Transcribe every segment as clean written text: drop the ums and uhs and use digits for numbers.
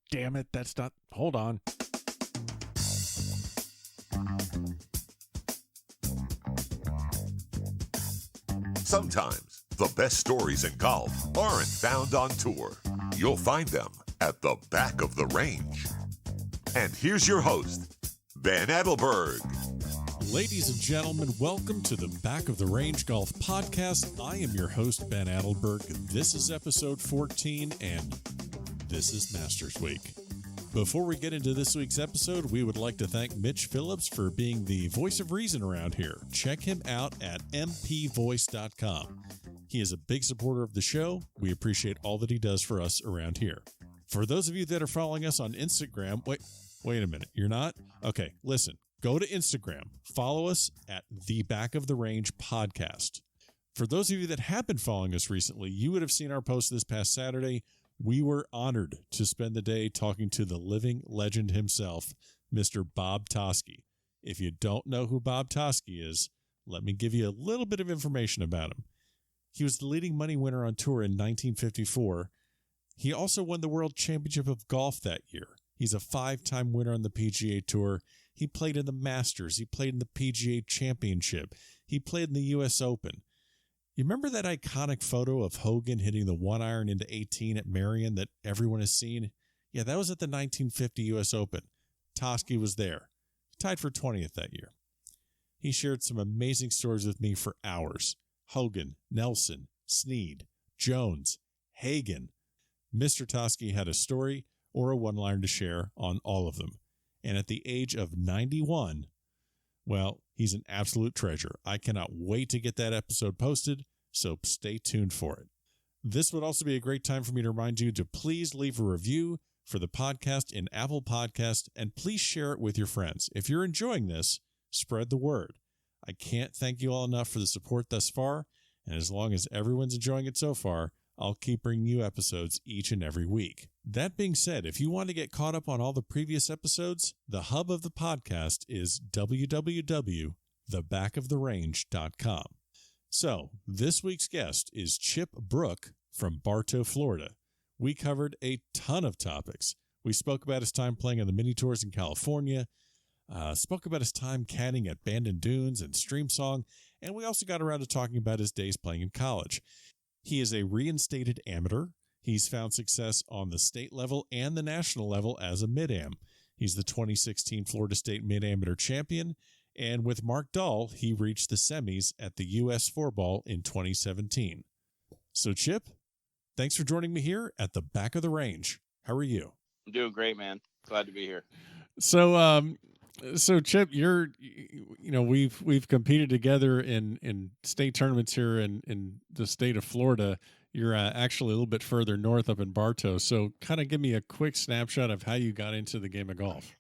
damn it. That's not. Hold on. Sometimes the best stories in golf aren't found on tour. You'll find them at the back of the range. And here's your host, Ben Adelberg. Ladies and gentlemen, welcome to the Back of the Range Golf Podcast. I am your host, Ben Adelberg. This is episode 14, and this is Masters Week. Before we get into this week's episode, we would like to thank Mitch Phillips for being the voice of reason around here. Check him out at mpvoice.com. He is a big supporter of the show. We appreciate all that he does for us around here. For those of you that are following us on Instagram, wait a minute, you're not? Okay, listen. Go to Instagram. Follow us at the Back of the Range Podcast. For those of you that have been following us recently, you would have seen our post this past Saturday. We were honored to spend the day talking to the living legend himself, Mr. Bob Tosky. If you don't know who Bob Tosky is, let me give you a little bit of information about him. He was the leading money winner on tour in 1954. He also won the World Championship of Golf that year. He's a 5-time winner on the PGA Tour. He played in the Masters. He played in the PGA Championship. He played in the U.S. Open. You remember that iconic photo of Hogan hitting the 1-iron into 18 at Marion that everyone has seen? Yeah, that was at the 1950 U.S. Open. Tosky was there. Tied for 20th that year. He shared some amazing stories with me for hours. Hogan, Nelson, Snead, Jones, Hagen. Mr. Tosky had a story or a one-liner to share on all of them. And at the age of 91, well, he's an absolute treasure. I cannot wait to get that episode posted, so stay tuned for it. This would also be a great time for me to remind you to please leave a review for the podcast in Apple Podcast, and please share it with your friends. If you're enjoying this, spread the word. I can't thank you all enough for the support thus far, and as long as everyone's enjoying it so far, I'll keep bringing you episodes each and every week. That being said, if you want to get caught up on all the previous episodes, the hub of the podcast is www.thebackoftherange.com. So, this week's guest is Chip Brooke from Bartow, Florida. We covered a ton of topics. We spoke about his time playing on the mini tours in California, spoke about his time caddying at Bandon Dunes and Streamsong, and we also got around to talking about his days playing in college. He is a reinstated amateur. He's found success on the state level and the national level as a mid-am. He's the 2016 Florida State Mid-Amateur Champion, and with Marc Dull, he reached the semis at the U.S. 4-Ball in 2017. So, Chip, thanks for joining me here at the Back of the Range. How are you? I'm doing great, man. Glad to be here. So Chip, we've competed together in state tournaments here in the state of Florida. You're actually a little bit further north up in Bartow. So kind of give me a quick snapshot of how you got into the game of golf.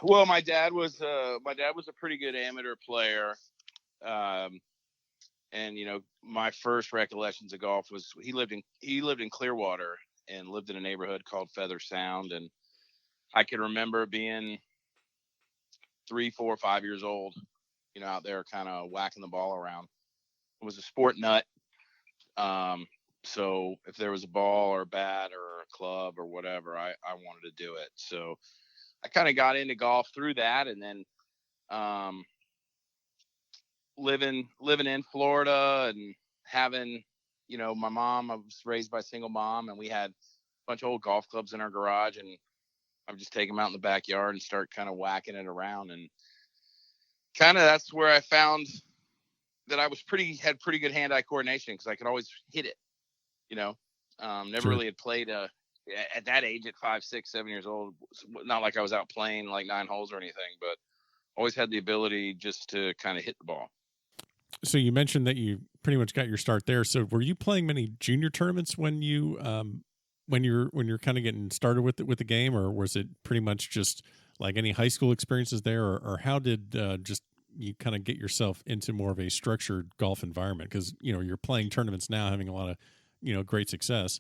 Well, my dad was a pretty good amateur player. And my first recollections of golf was he lived in Clearwater and lived in a neighborhood called Feather Sound, and I can remember being 3, 4, 5 years old, out there kind of whacking the ball around. I was a sport nut. So if there was a ball or a bat or a club or whatever, I wanted to do it. So I kind of got into golf through that, and then living in Florida and having, my mom, I was raised by a single mom, and we had a bunch of old golf clubs in our garage, and I would just take them out in the backyard and start kind of whacking it around. And kind of that's where I found that I had pretty good hand-eye coordination, because I could always hit it, never really had played at that age at 5, 6, 7 years old. Not like I was out playing like 9 holes or anything, but always had the ability just to kind of hit the ball. So you mentioned that you pretty much got your start there. So were you playing many junior tournaments when you're kind of getting started with the game, or was it pretty much just like any high school experiences there, or how did just you kind of get yourself into more of a structured golf environment? Because you're playing tournaments now, having a lot of great success.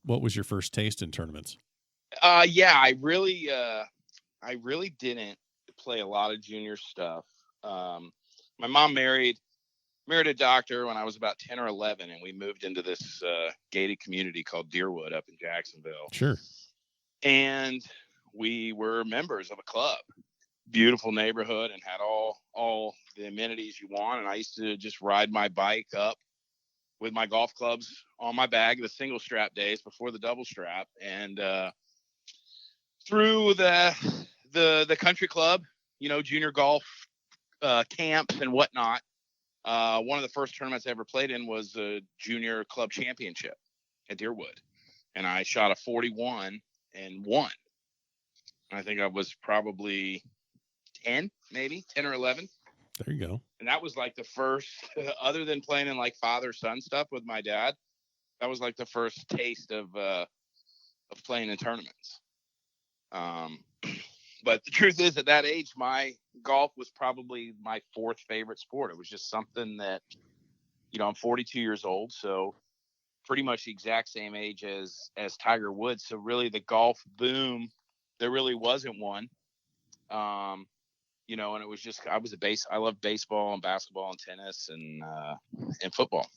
What was your first taste in tournaments? Yeah, I really didn't play a lot of junior stuff. My mom married a doctor when I was about 10 or 11, and we moved into this gated community called Deerwood up in Jacksonville. Sure. And we were members of a club, beautiful neighborhood, and had all the amenities you want. And I used to just ride my bike up with my golf clubs on my bag, the single strap days before the double strap, and through the country club, junior golf camps and whatnot. One of the first tournaments I ever played in was a junior club championship at Deerwood, and I shot a 41 and won. I think I was probably 10 or 11. There you go. And that was like the first, other than playing in like father-son stuff with my dad, that was like the first taste of playing in tournaments. But the truth is, at that age, my golf was probably my fourth favorite sport. It was just something that, I'm 42 years old, so pretty much the exact same age as Tiger Woods. So really the golf boom, there really wasn't one. And it was just, I love baseball and basketball and tennis and football.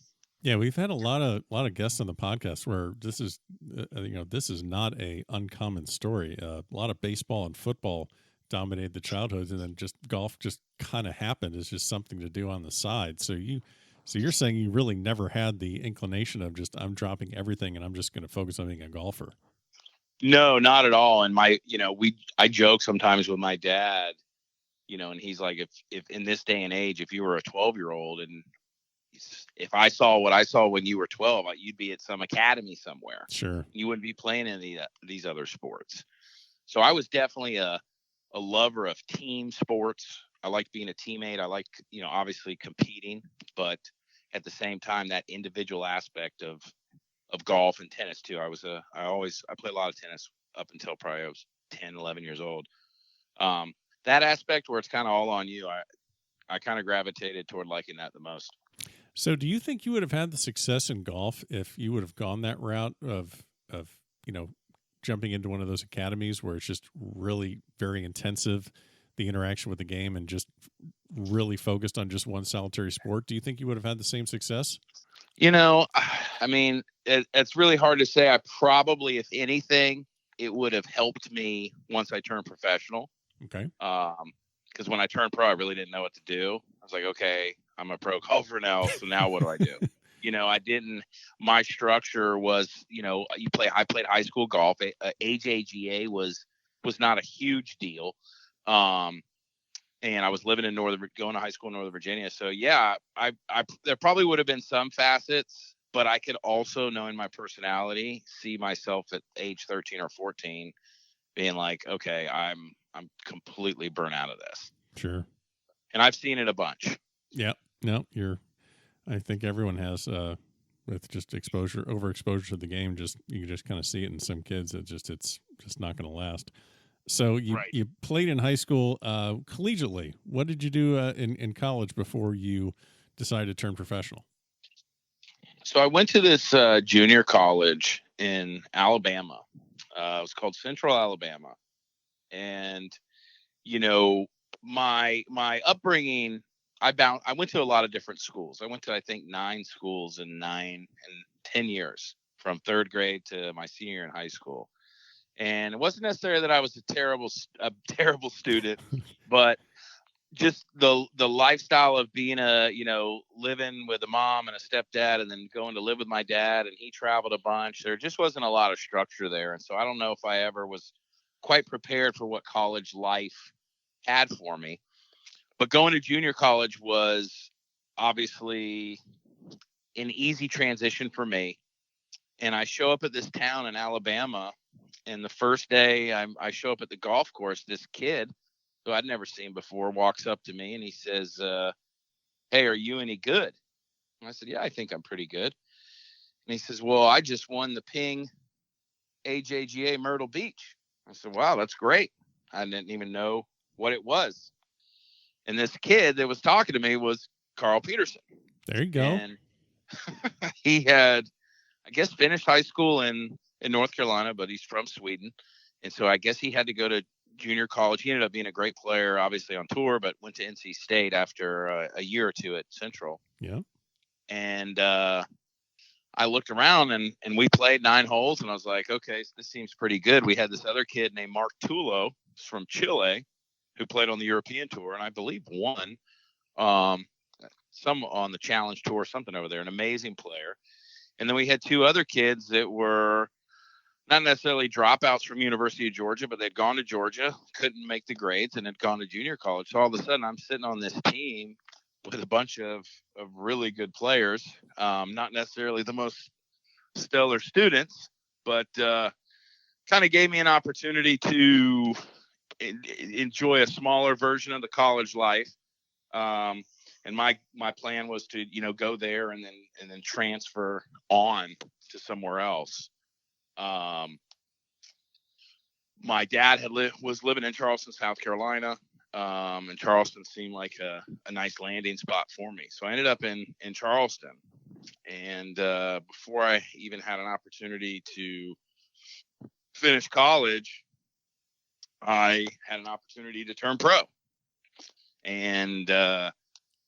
Yeah, we've had a lot of guests on the podcast where this is, this is not a uncommon story. A lot of baseball and football dominated the childhoods, and then just golf just kind of happened. It's just something to do on the side. So you're saying you really never had the inclination of just, I'm dropping everything and I'm just going to focus on being a golfer. No, not at all. And I joke sometimes with my dad, and he's like, if in this day and age, if you were a 12-year-old and if I saw what I saw when you were 12, you'd be at some academy somewhere. Sure. You wouldn't be playing in these other sports. So I was definitely a lover of team sports. I liked being a teammate. I liked, obviously competing, but at the same time, that individual aspect of golf and tennis too. I played a lot of tennis up until probably I was 10, 11 years old. That aspect where it's kind of all on you, I kind of gravitated toward liking that the most. So do you think you would have had the success in golf if you would have gone that route of jumping into one of those academies where it's just really very intensive, the interaction with the game, and just really focused on just one solitary sport? Do you think you would have had the same success? I mean, it's really hard to say. I probably, if anything, it would have helped me once I turned professional. Okay. Because when I turned pro, I really didn't know what to do. I was like, okay, I'm a pro golfer now. So now what do I do? My structure was, I played high school golf. AJGA was not a huge deal. And I was living in going to high school in Northern Virginia. So yeah, there probably would have been some facets, but I could also, knowing my personality, see myself at age 13 or 14 being like, okay, I'm completely burnt out of this. Sure. And I've seen it a bunch. Yeah. No, I think everyone has, with just overexposure to the game, you just kind of see it in some kids. It's just not going to last. So you played in high school, collegiately. What did you do in college before you decided to turn professional? So I went to this junior college in Alabama. It was called Central Alabama. And, my upbringing, I went to a lot of different schools. I went to, I think, 9 schools in 10 years, from 3rd grade to my senior year in high school. And it wasn't necessarily that I was a terrible student, but just the lifestyle of being living with a mom and a stepdad and then going to live with my dad, and he traveled a bunch. There just wasn't a lot of structure there. And so I don't know if I ever was quite prepared for what college life had for me. But going to junior college was obviously an easy transition for me. And I show up at this town in Alabama, and the first day I show up at the golf course, this kid who I'd never seen before walks up to me and he says, hey, are you any good? And I said, yeah, I think I'm pretty good. And he says, well, I just won the Ping AJGA Myrtle Beach. I said, wow, that's great. I didn't even know what it was. And this kid that was talking to me was Carl Peterson. There you go. And he had, I guess, finished high school in North Carolina, but he's from Sweden. And so I guess he had to go to junior college. He ended up being a great player, obviously on tour, but went to NC State after a year or two at Central. Yeah. And I looked around and we played 9 holes, and I was like, okay, so this seems pretty good. We had this other kid named Marc Dull from Chile who played on the European Tour, and I believe won some on the Challenge Tour, something over there, an amazing player. And then we had 2 other kids that were not necessarily dropouts from University of Georgia, but they'd gone to Georgia, couldn't make the grades, and had gone to junior college. So all of a sudden I'm sitting on this team with a bunch of really good players, not necessarily the most stellar students, but kind of gave me an opportunity to enjoy a smaller version of the college life. And my plan was to, go there and then transfer on to somewhere else. My dad was living in Charleston, South Carolina. And Charleston seemed like a nice landing spot for me. So I ended up in Charleston. And before I even had an opportunity to finish college, I had an opportunity to turn pro. And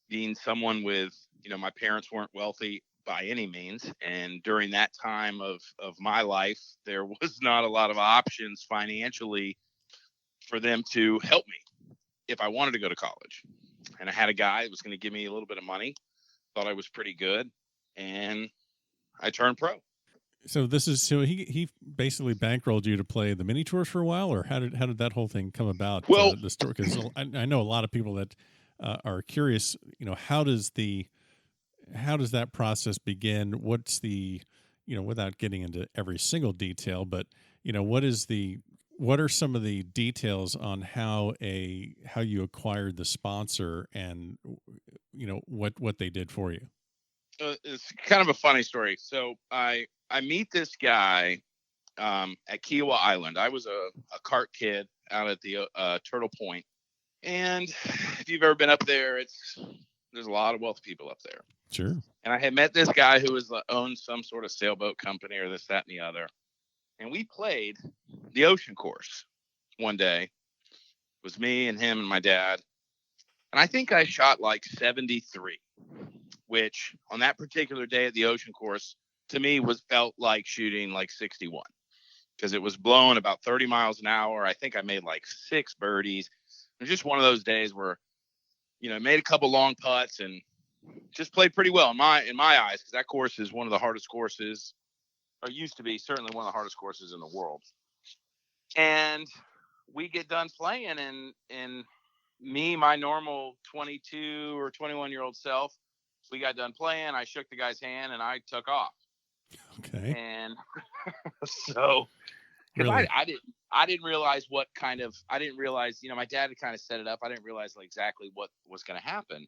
being someone with, my parents weren't wealthy by any means. And during that time of my life, there was not a lot of options financially for them to help me if I wanted to go to college. And I had a guy that was going to give me a little bit of money, thought I was pretty good, and I turned pro. So he basically bankrolled you to play the mini tours for a while, or how did that whole thing come about? Well, the story, because I know a lot of people that are curious. How does that process begin? What's the, without getting into every single detail, but what are some of the details on how you acquired the sponsor and what they did for you? It's kind of a funny story. So I meet this guy at Kiowa Island. I was a cart kid out at the Turtle Point, and if you've ever been up there, there's a lot of wealthy people up there. Sure. And I had met this guy who owned some sort of sailboat company or this, that, and the other. And we played the ocean course one day. It was me and him and my dad. And I think I shot like 73, which on that particular day at the ocean course, to me felt like shooting like 61, because it was blowing about 30 miles an hour. I think I made like 6 birdies. It was just one of those days where, made a couple long putts and just played pretty well in my eyes, because that course is one of the hardest courses, or used to be certainly one of the hardest courses in the world. And we get done playing, and me, my normal 22 or 21-year-old self, we got done playing. I shook the guy's hand and I took off. Okay. And so, because really? I didn't realize my dad had kind of set it up. I didn't realize exactly what was going to happen.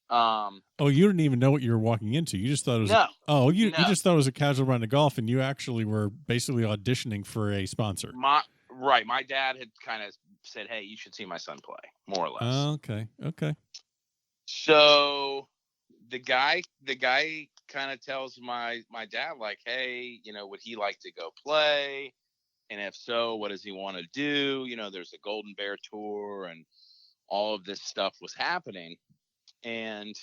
You didn't even know what you were walking into. You just thought it was you just thought it was a casual round of golf, and you actually were basically auditioning for a sponsor. My dad had kind of said, "Hey, you should see my son play," more or less. Okay. So the guy kind of tells my dad, like, "Hey, would he like to go play? And if so, what does he want to do? There's a Golden Bear Tour, and all of this stuff was happening." And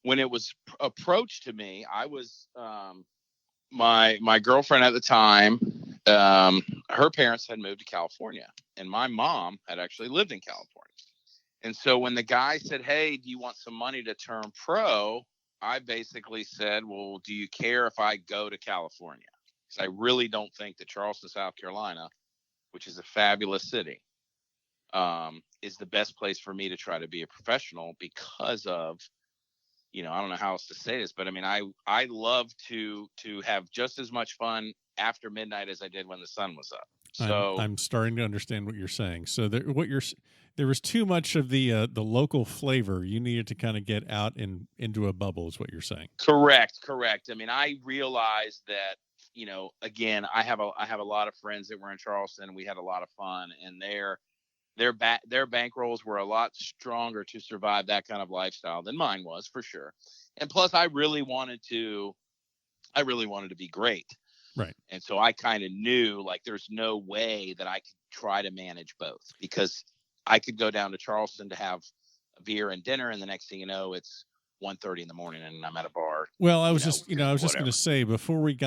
when it was approached to me, I was my girlfriend at the time. Her parents had moved to California, and my mom had actually lived in California. And so when the guy said, "Hey, do you want some money to turn pro?" I basically said, "Well, do you care if I go to California?" Because I really don't think that Charleston, South Carolina, which is a fabulous city, is the best place for me to try to be a professional, because of, I don't know how else to say this, but I mean, I love to have just as much fun after midnight as I did when the sun was up. So I'm starting to understand what you're saying. So there was too much of the local flavor. You needed to kind of get out into a bubble, is what you're saying. Correct. I mean, I realized that, again, I have a lot of friends that were in Charleston. We had a lot of fun, and their bankrolls were a lot stronger to survive that kind of lifestyle than mine was, for sure. And plus, I really wanted to be great. Right. And so I kind of knew, like, there's no way that I could try to manage both, because I could go down to Charleston to have a beer and dinner, and the next thing you know, it's 1:30 in the morning and I'm at a bar. Well, I was just going to say before we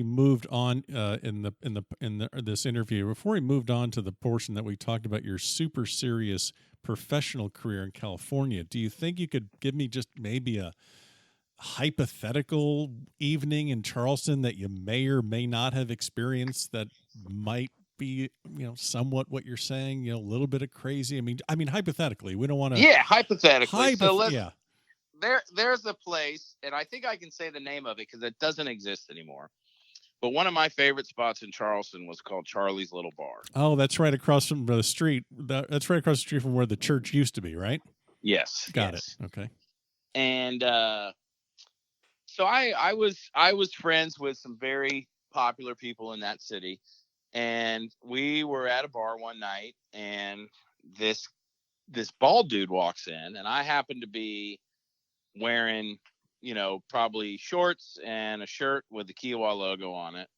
moved on in this interview, before we moved on to the portion that we talked about your super serious professional career in California, do you think you could give me just maybe a hypothetical evening in Charleston that you may or may not have experienced that might be, somewhat what you're saying, a little bit of crazy? I mean, hypothetically, we don't want to. Yeah, hypothetically. There's a place, and I think I can say the name of it because it doesn't exist anymore. But one of my favorite spots in Charleston was called Charlie's Little Bar. Oh, that's right across from the street. That's right across the street from where the church used to be, right? Yes. Got it. Okay. And so I was friends with some very popular people in that city, and we were at a bar one night, and this bald dude walks in, and I happened to be wearing, probably shorts and a shirt with the Kiowa logo on it.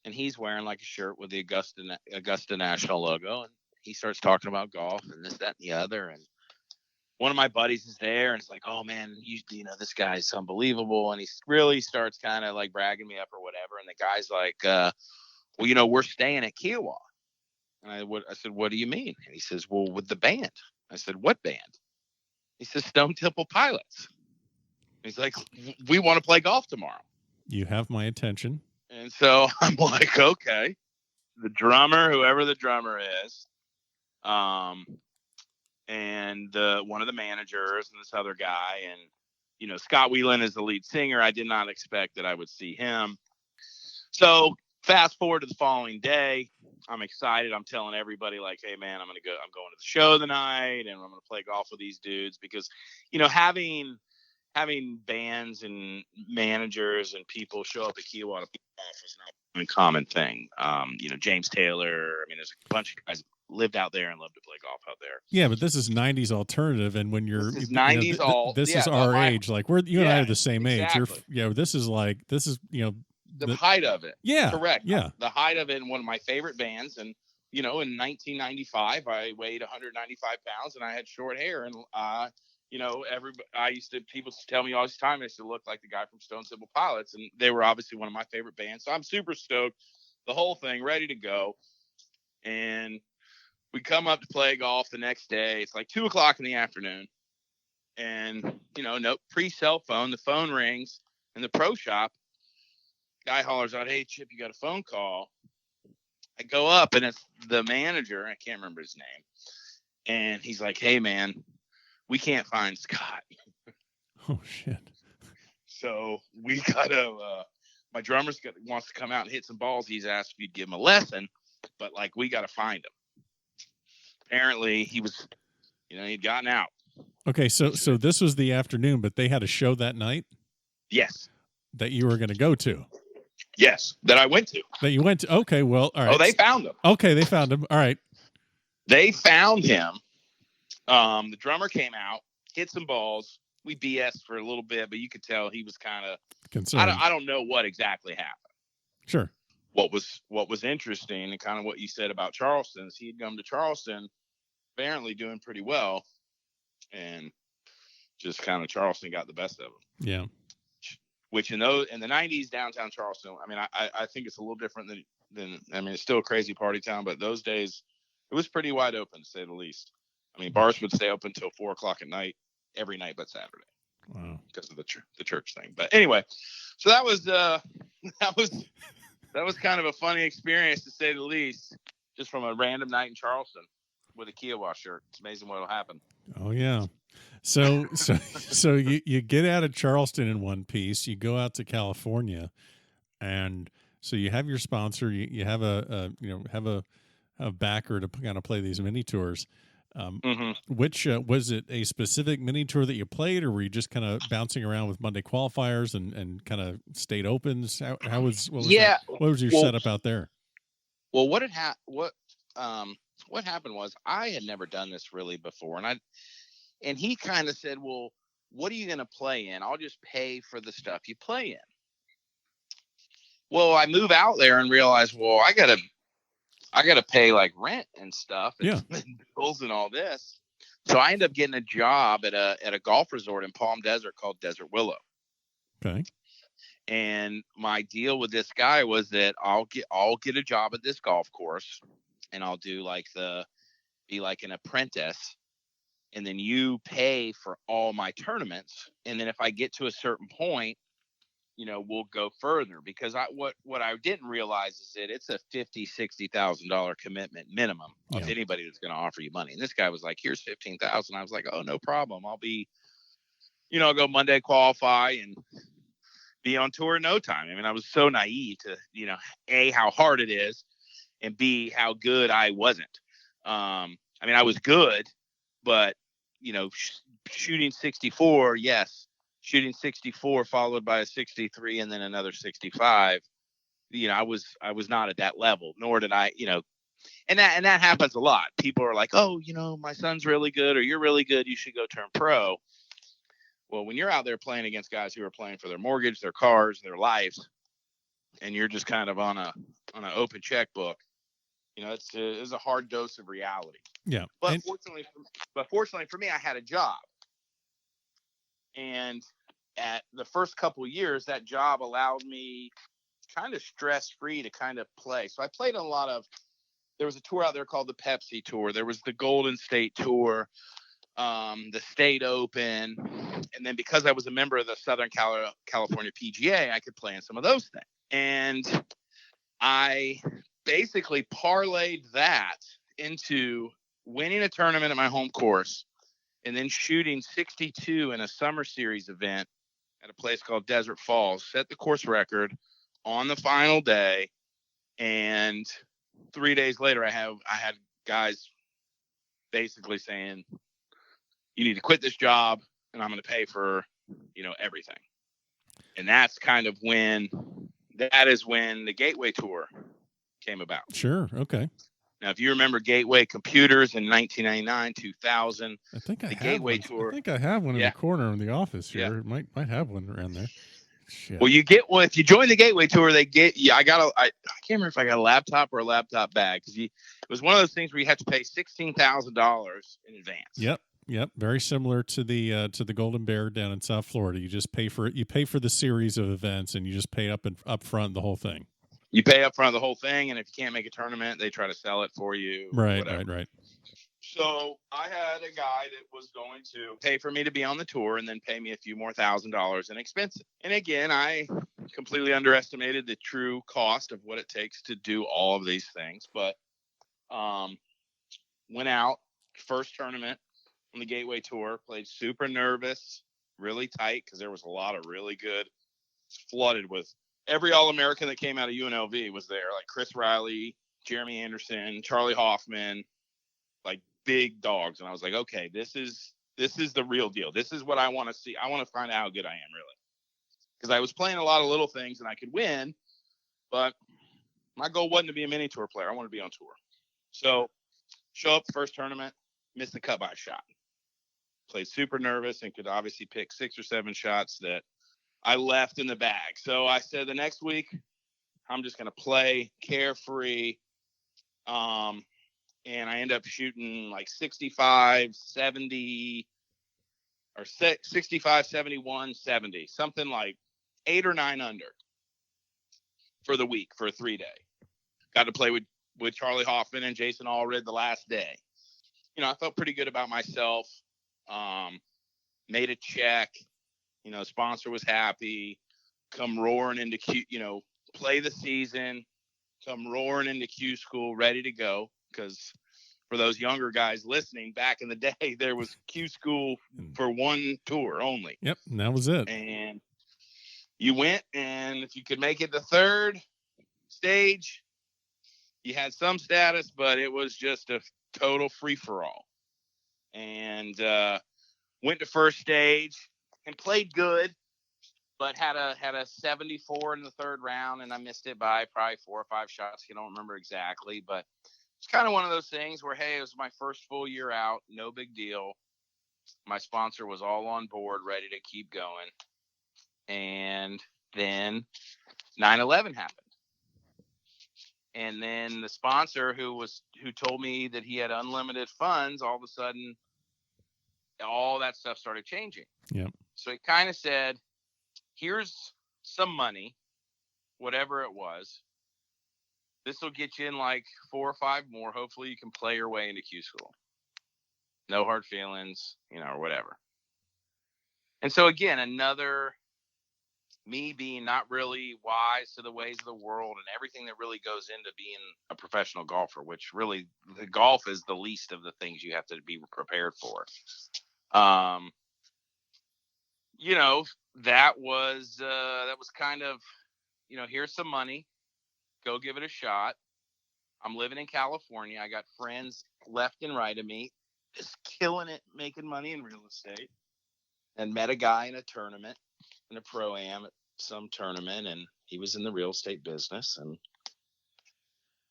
And he's wearing like a shirt with the Augusta National logo. And he starts talking about golf and this, that, and the other. And one of my buddies is there and it's like, oh man, this guy's unbelievable. And he really starts kind of like bragging me up or whatever. And the guy's like, well, we're staying at Kiowa. And I said, what do you mean? And he says, well, with the band. I said, what band? He says, Stone Temple Pilots. He's like, we want to play golf tomorrow. You have my attention. And so I'm like, okay. The drummer, whoever the drummer is, and one of the managers and this other guy, and Scott Whelan is the lead singer. I did not expect that I would see him. So fast forward to the following day, I'm excited. I'm telling everybody like, hey man, I'm going to the show tonight and I'm going to play golf with these dudes because, having bands and managers and people show up at Kiowa to play golf is not an uncommon thing. James Taylor. There's a bunch of guys lived out there and love to play golf out there. Yeah, but this is 90s alternative, and when you're this is 90s this is our age. Like you and I are the same exactly. age. This is the height of it. Yeah, correct. Yeah, the height of it. And one of my favorite bands, and in 1995, I weighed 195 pounds and I had short hair, and people used to tell me all this time I used to look like the guy from Stone Temple Pilots, and they were obviously one of my favorite bands. So I'm super stoked, the whole thing ready to go. And we come up to play golf the next day. It's like 2:00 in the afternoon, and no pre-cell phone. The phone rings in the pro shop. Guy hollers out, "Hey Chip, you got a phone call?" I go up and it's the manager. I can't remember his name, and he's like, "Hey man, we can't find Scott." Oh shit. So we gotta, my drummer wants to come out and hit some balls. He's asked if you'd give him a lesson, but like, we got to find him. Apparently he was, he'd gotten out. Okay. So this was the afternoon, but they had a show that night. Yes. That you were going to go to. Yes. That I went to. That you went to. Okay. Well, all right. Oh, they found him. Okay. They found him. All right. They found him. The drummer came out, hit some balls. We BS'd for a little bit, but you could tell he was kind of concerned. I don't know what exactly happened. Sure. What was interesting and kind of what you said about Charleston is he'd come to Charleston apparently doing pretty well, and just kind of Charleston got the best of him. Yeah. Which in the 90s, downtown Charleston, I think it's a little different than it's still a crazy party town, but those days it was pretty wide open, to say the least. Bars would stay open till 4:00 at night, every night but Saturday. Wow. Because of the church thing. But anyway, so that was kind of a funny experience, to say the least, just from a random night in Charleston with a Kiowa shirt. It's amazing what'll happen. Oh yeah. So you get out of Charleston in one piece, you go out to California, and so you have your sponsor, you have a backer to kind of play these mini tours. Which was it a specific mini tour that you played, or were you just kind of bouncing around with Monday qualifiers and kind of state opens? What was your setup out there? Well, what happened was I had never done this really before, and he kind of said, well, what are you going to play in? I'll just pay for the stuff you play in. Well, I move out there and realize, well, I gotta pay like rent and stuff, and bills and all this. So I ended up getting a job at a golf resort in Palm Desert called Desert Willow. Okay. And my deal with this guy was that I'll get a job at this golf course, and I'll do be like an apprentice, and then you pay for all my tournaments. And then if I get to a certain point, we'll go further, because what I didn't realize is that it's a $50,000-$60,000 commitment minimum of anybody that's going to offer you money. And this guy was like, here's 15,000. I was like, oh, no problem. I'll be, I'll go Monday, qualify, and be on tour in no time. I mean, I was so naive to, A, how hard it is, and B, how good I wasn't. I mean, I was good, but, shooting 64, yes. Shooting 64 followed by a 63 and then another 65. I was not at that level, nor did I, and that happens a lot. People are like, oh, my son's really good, or you're really good, you should go turn pro. Well, when you're out there playing against guys who are playing for their mortgage, their cars, their lives, and you're just kind of on an open checkbook, it's a hard dose of reality. Yeah. But fortunately for me, I had a job. And at the first couple of years, that job allowed me kind of stress-free to kind of play. So I played there was a tour out there called the Pepsi Tour. There was the Golden State Tour, the State Open. And then because I was a member of the Southern California PGA, I could play in some of those things. And I basically parlayed that into winning a tournament at my home course, and then shooting 62 in a summer series event at a place called Desert Falls, set the course record on the final day. And 3 days later, I had guys basically saying, you need to quit this job, and I'm going to pay for, everything. And that's kind of when the Gateway Tour came about. Sure. Okay. Now, if you remember Gateway Computers in 1999, 2000, I think the Gateway Tour. I think I have one in the corner in the office here. Yeah. Might have one around there. Shit. Well, you get one if you join the Gateway Tour. They get you. I can't remember if I got a laptop or a laptop bag, because it was one of those things where you had to pay $16,000 in advance. Yep. Very similar to the Golden Bear down in South Florida. You just pay for it. You pay for the series of events, and you just pay up front the whole thing. You pay up front the whole thing, and if you can't make a tournament, they try to sell it for you. Right. So I had a guy that was going to pay for me to be on the tour and then pay me a few more $1,000s in expenses. And again, I completely underestimated the true cost of what it takes to do all of these things. But went out, first tournament on the Gateway Tour, played super nervous, really tight, because there was a lot of really good, flooded with every All-American that came out of UNLV was there, like Chris Riley, Jeremy Anderson, Charlie Hoffman, like big dogs. And I was like, okay, this is the real deal. This is what I want to see. I want to find out how good I am, really. Because I was playing a lot of little things and I could win, but my goal wasn't to be a mini tour player. I wanted to be on tour. So show up first tournament, missed the cut by a shot. Played super nervous and could obviously pick 6 or 7 shots that I left in the bag. So I said the next week, I'm just going to play carefree. And I end up shooting like 65, 70, or 65, 71, 70, something like 8 or 9 under for the week, for a 3-day. Got to play with Charlie Hoffman and Jason Allred the last day. I felt pretty good about myself. Made a check. Sponsor was happy. Come roaring into Q, play the season. Come roaring into Q school, ready to go. Because for those younger guys listening, back in the day, there was Q school for one tour only. Yep, and that was it. And you went, and if you could make it the third stage, you had some status, but it was just a total free-for-all. And went to first stage and played good, but had a 74 in the third round, and I missed it by probably 4 or 5 shots. I don't remember exactly, but it's kind of one of those things where, hey, it was my first full year out, no big deal. My sponsor was all on board, ready to keep going. And then 9/11 happened. And then the sponsor who told me that he had unlimited funds, all of a sudden all that stuff started changing. Yep. So he kind of said, here's some money, whatever it was. This will get you in like 4 or 5 more. Hopefully you can play your way into Q school. No hard feelings, or whatever. And so again, another me being not really wise to the ways of the world and everything that really goes into being a professional golfer, which really the golf is the least of the things you have to be prepared for. That was kind of, here's some money, go give it a shot. I'm living in California. I got friends left and right of me, just killing it, making money in real estate, and met a guy in a tournament, in a pro-am at some tournament, and he was in the real estate business. And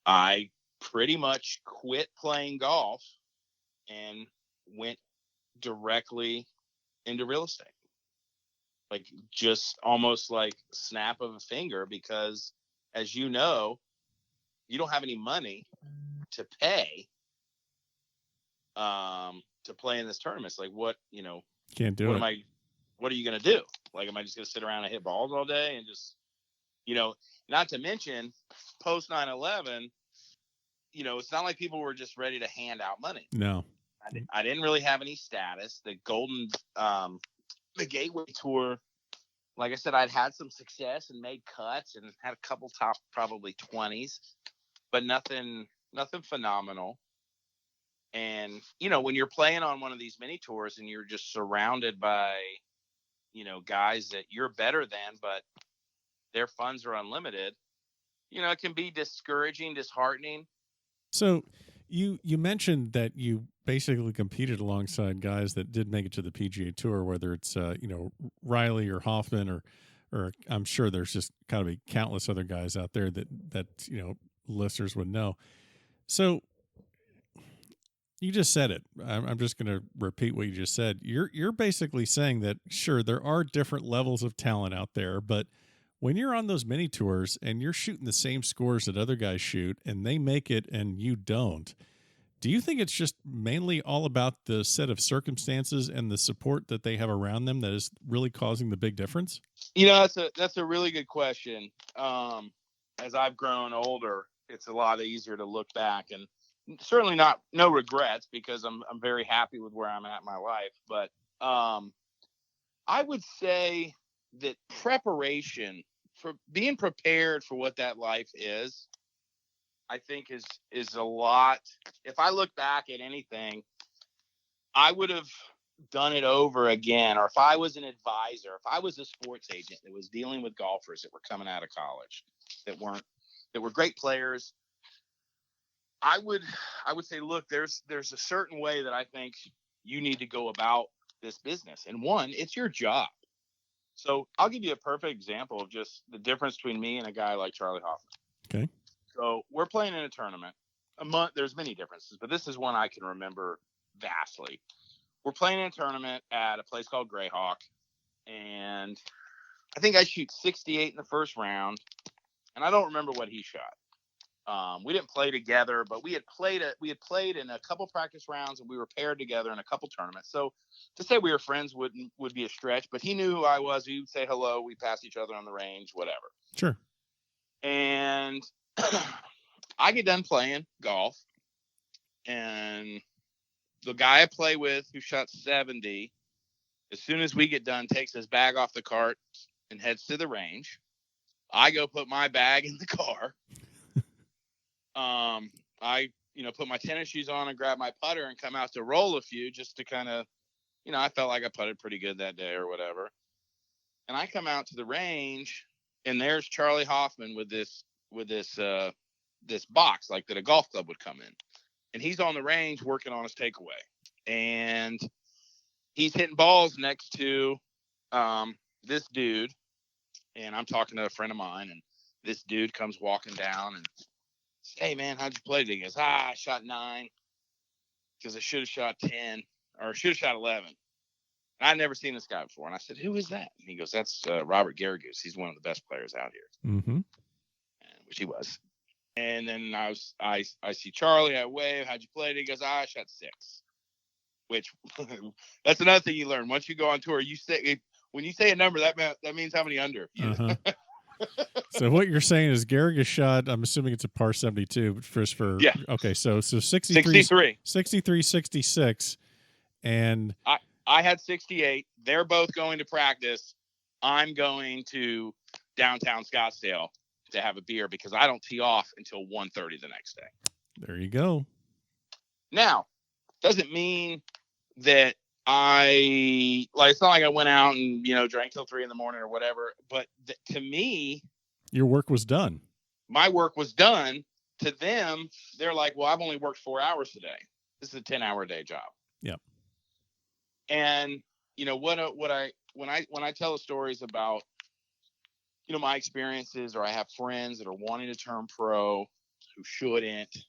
I pretty much quit playing golf and went directly into real estate. Like just almost like snap of a finger, because as you know, you don't have any money to pay to play in this tournament. It's like, what, can't do it. What are you going to do? Like, am I just going to sit around and hit balls all day and just, not to mention post 9/11, it's not like people were just ready to hand out money. No, I didn't really have any status. The Gateway Tour, like I said, I'd had some success and made cuts and had a couple top probably 20s, but nothing phenomenal. And, when you're playing on one of these mini tours and you're just surrounded by, guys that you're better than, but their funds are unlimited, it can be discouraging, disheartening. So you mentioned that you basically competed alongside guys that did make it to the PGA Tour, whether it's Riley or Hoffman or I'm sure there's just kind of countless other guys out there that listeners would know. So you just said it. I'm just going to repeat what you just said. You're basically saying that sure there are different levels of talent out there, but when you're on those mini tours and you're shooting the same scores that other guys shoot and they make it and you don't, do you think it's just mainly all about the set of circumstances and the support that they have around them that is really causing the big difference? That's a really good question. As I've grown older, it's a lot easier to look back, and certainly no regrets, because I'm very happy with where I'm at in my life. But I would say that preparation, for being prepared for what that life is, I think is a lot. If I look back at anything, I would have done it over again. Or if I was an advisor, if I was a sports agent that was dealing with golfers that were coming out of college that were great players, I would say, look, there's a certain way that I think you need to go about this business. And one, it's your job. So I'll give you a perfect example of just the difference between me and a guy like Charlie Hoffman. Okay. So we're playing in a tournament. There's many differences, but this is one I can remember vastly. We're playing in a tournament at a place called Greyhawk, and I think I shoot 68 in the first round, and I don't remember what he shot. We didn't play together, but we had played in a couple practice rounds, and we were paired together in a couple tournaments. So to say we were friends would be a stretch, but he knew who I was. He would say hello. We passed each other on the range, whatever. Sure. And I get done playing golf, and the guy I play with who shot 70, as soon as we get done, takes his bag off the cart and heads to the range. I go put my bag in the car. I put my tennis shoes on and grab my putter and come out to roll a few, just to kind of, I felt like I putted pretty good that day or whatever. And I come out to the range, and there's Charlie Hoffman with this box like that a golf club would come in. And he's on the range working on his takeaway. And he's hitting balls next to this dude. And I'm talking to a friend of mine, and this dude comes walking down and says, "Hey man, how'd you play today?" He goes, "I shot 9 because I should have shot 10 or should have shot 11. And I'd never seen this guy before. And I said, "Who is that?" And he goes, "That's Robert Garrigus. He's one of the best players out here." Mm-hmm. Which he was. And then I see Charlie. I wave. "How'd you play today?" He goes, "I shot 6. which that's another thing you learn. Once you go on tour, when you say a number, that means how many under. Uh-huh. So what you're saying is Gehrig has shot, I'm assuming it's a par 72, but first yeah. Okay, so 63, 66, and I had 68. They're both going to practice. I'm going to downtown Scottsdale to have a beer because I don't tee off until 1:30 the next day. There you go. Now, doesn't mean that it's not like I went out and, drank till 3 a.m. or whatever. But to me, your work was done. My work was done. To them, they're like, well, I've only worked 4 hours today. This is a 10-hour day job. Yep. And when I tell the stories about, my experiences, or I have friends that are wanting to turn pro who shouldn't,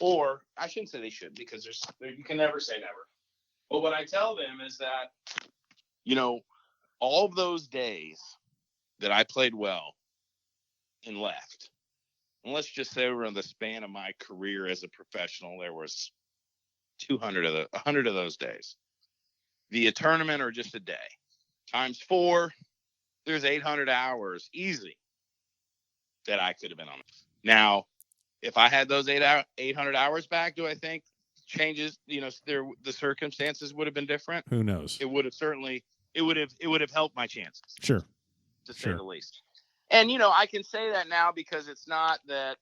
or I shouldn't say they should, because you can never say never. But what I tell them is that, all of those days that I played well and left, and let's just say over the span of my career as a professional, there was 100 of those days. The tournament or just a day times 4, there's 800 hours easy that I could have been on. Now, if I had those 800 hours back, do I think changes, the circumstances would have been different? Who knows? It would have helped my chances. Sure. To say the least. And, I can say that now because it's not that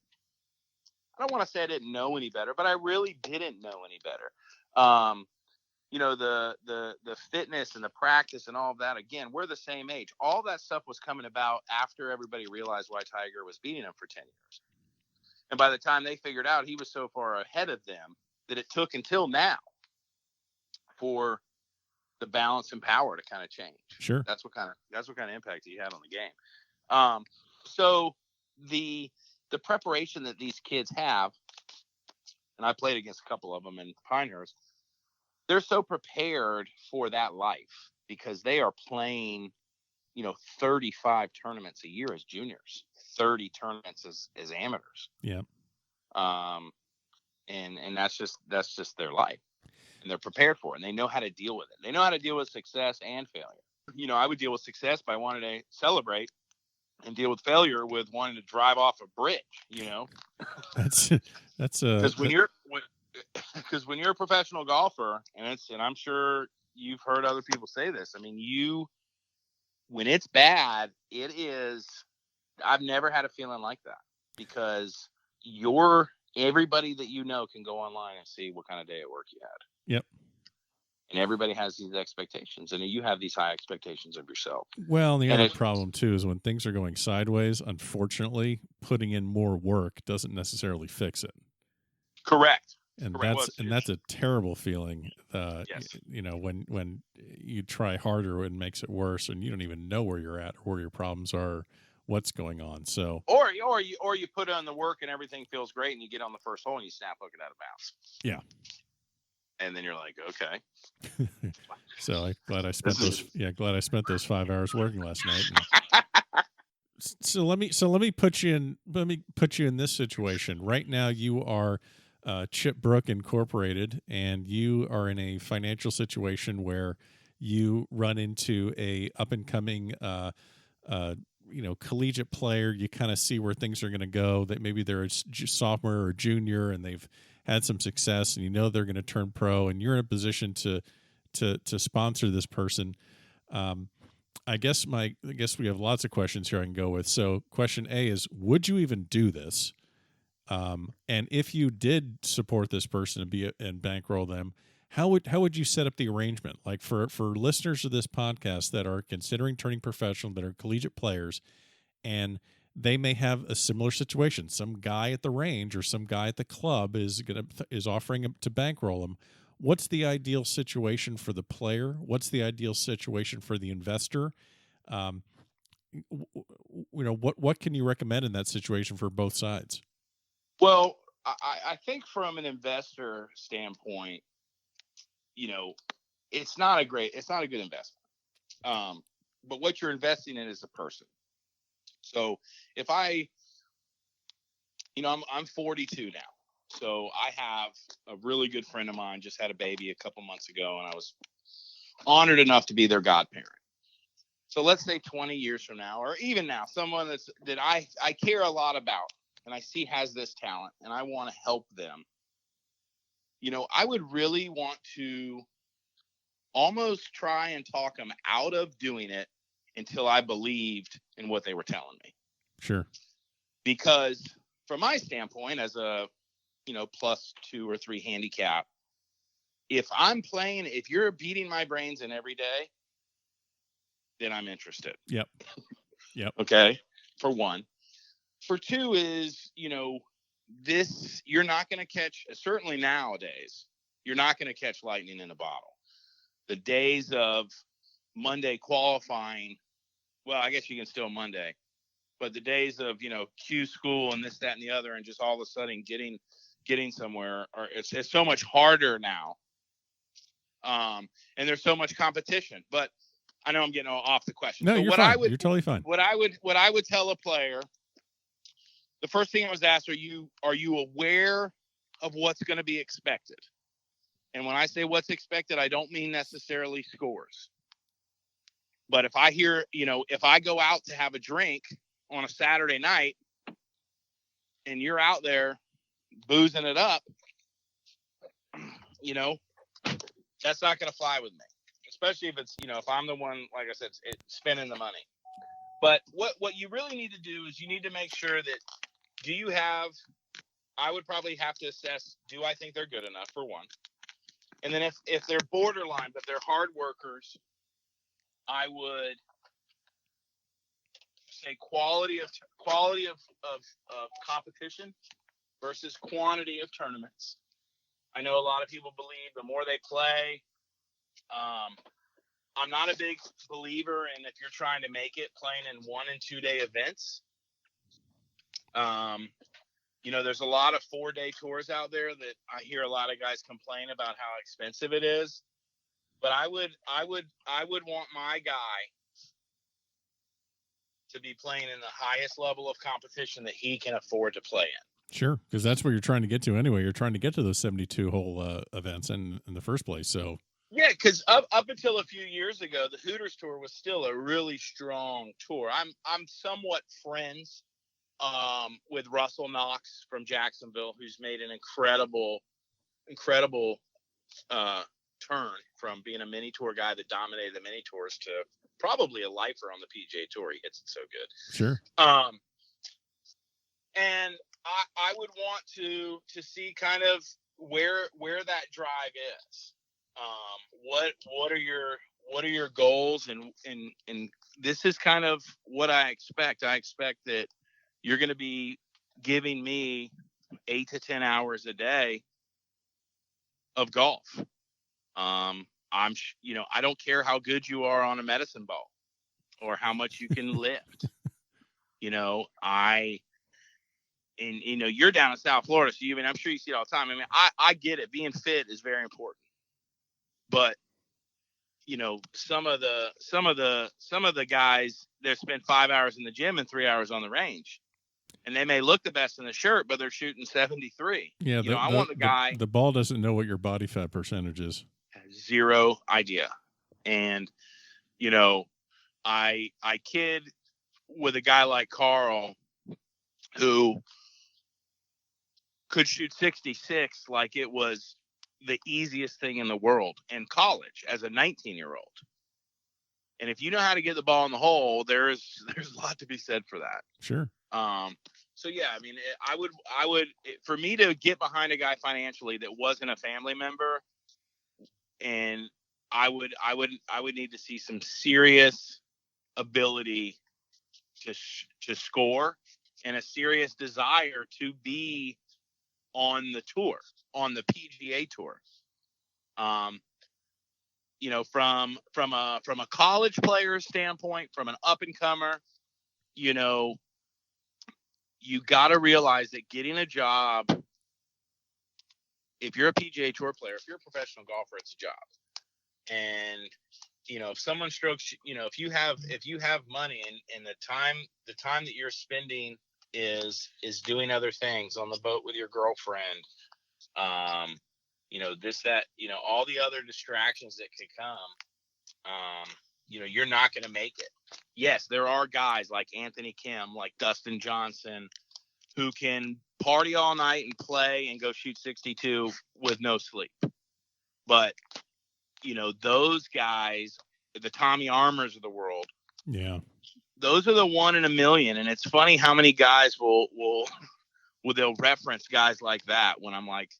I don't want to say I didn't know any better, but I really didn't know any better. The fitness and the practice and all of that, again, we're the same age. All that stuff was coming about after everybody realized why Tiger was beating him for 10 years. And by the time they figured out he was so far ahead of them that it took until now for the balance and power to kind of change. Sure. That's what kind of impact he had on the game. So the preparation that these kids have, and I played against a couple of them in Pinehurst, they're so prepared for that life because they are playing, 35 tournaments a year as juniors, 30 tournaments as amateurs. Yeah. And that's just their life, and they're prepared for it, and they know how to deal with it. They know how to deal with success and failure. I would deal with success by wanting to celebrate, and deal with failure with wanting to drive off a bridge. That's because when you're a professional golfer, and I'm sure you've heard other people say this. I mean, when it's bad, it is. I've never had a feeling like that because everybody that can go online and see what kind of day at work you had. Yep. And everybody has these expectations, and you have these high expectations of yourself. Well, the other problem too is when things are going sideways, unfortunately, putting in more work doesn't necessarily fix it. Correct. And that's a terrible feeling. Yes. When you try harder, it makes it worse, and you don't even know where you're at or where your problems are, what's going on. So, or you put on the work and everything feels great, and you get on the first hole and you snap hook it out of bounds. Yeah. And then you're like, okay. So I'm glad I spent those 5 hours working last night. So let me put you in this situation. Right now you are Chip Brooke Incorporated, and you are in a financial situation where you run into a up and coming collegiate player. You kind of see where things are going to go, that maybe they're a sophomore or junior and they've had some success, and they're going to turn pro, and you're in a position to sponsor this person. I guess we have lots of questions here I can go with. So question A is, would you even do this? And if you did support this person and bankroll them, how would you set up the arrangement? Like for listeners of this podcast that are considering turning professional, that are collegiate players, and they may have a similar situation. Some guy at the range or some guy at the club is offering to bankroll them. What's the ideal situation for the player? What's the ideal situation for the investor? What can you recommend in that situation for both sides? Well, I think from an investor standpoint, it's not a good investment. But what you're investing in is a person. So if I'm 42 now. So I have a really good friend of mine just had a baby a couple months ago, and I was honored enough to be their godparent. So let's say 20 years from now, or even now, someone that I care a lot about and I see has this talent and I want to help them. You know, I would really want to almost try and talk them out of doing it until I believed in what they were telling me. Sure. Because from my standpoint, as a, +2 or 3 handicap, if you're beating my brains in every day, then I'm interested. Yep. Okay. For one. For two is, you're not going to catch, certainly nowadays, you're not going to catch lightning in a bottle. The days of Monday qualifying, well, I guess you can still Monday, but the days of, Q school and this, that, and the other, and just all of a sudden getting somewhere, it's so much harder now. And there's so much competition, but I know I'm getting off the question. No, so you're what fine. You're totally fine. What I would tell a player, the first thing I was asked, are you aware of what's going to be expected? And when I say what's expected, I don't mean necessarily scores. But if I hear, if I go out to have a drink on a Saturday night and you're out there boozing it up, that's not going to fly with me. Especially if it's, if I'm the one, like I said, it's spending the money. But what you really need to do is you need to make sure that I would probably have to assess, do I think they're good enough, for one? And then if they're borderline, but they're hard workers, I would say quality of competition versus quantity of tournaments. I know a lot of people believe the more they play, I'm not a big believer in, if you're trying to make it, playing in 1 and 2 day events. There's a lot of 4-day tours out there that I hear a lot of guys complain about how expensive it is. But I would want my guy to be playing in the highest level of competition that he can afford to play in. Sure, because that's where you're trying to get to anyway. You're trying to get to those 72 hole events in the first place. So yeah, because up until a few years ago, the Hooters Tour was still a really strong tour. I'm somewhat friends with Russell Knox from Jacksonville, who's made an incredible turn from being a mini tour guy that dominated the mini tours to probably a lifer on the PGA Tour. He hits it so good. Sure. And I would want to see kind of where that drive is. What are your goals? And this is kind of what I expect. I expect that you're going to be giving me 8 to 10 hours a day of golf. I don't care how good you are on a medicine ball or how much you can lift. You're down in South Florida, so I'm sure you see it all the time. I get it. Being fit is very important, but some of the guys, they spend 5 hours in the gym and 3 hours on the range, and they may look the best in the shirt, but they're shooting 73. Yeah, I want the guy. The ball doesn't know what your body fat percentage is. Zero idea. And I kid with a guy like Carl who could shoot 66 like it was the easiest thing in the world in college as a 19-year-old. And if you know how to get the ball in the hole, there's a lot to be said for that. Sure. So yeah, I would for me to get behind a guy financially that wasn't a family member, and I would need to see some serious ability to score and a serious desire to be on the tour, on the PGA Tour. From a college player standpoint, from an up and comer, you got to realize that getting a job, if you're a PGA Tour player, if you're a professional golfer, it's a job. And if someone strokes, if you have money and the time that you're spending is doing other things on the boat with your girlfriend, This, that, all the other distractions that could come, you're not going to make it. Yes, there are guys like Anthony Kim, like Dustin Johnson, who can party all night and play and go shoot 62 with no sleep. But, those guys, the Tommy Armours of the world, yeah, those are the 1 in a million. And it's funny how many guys they'll reference guys like that when I'm like,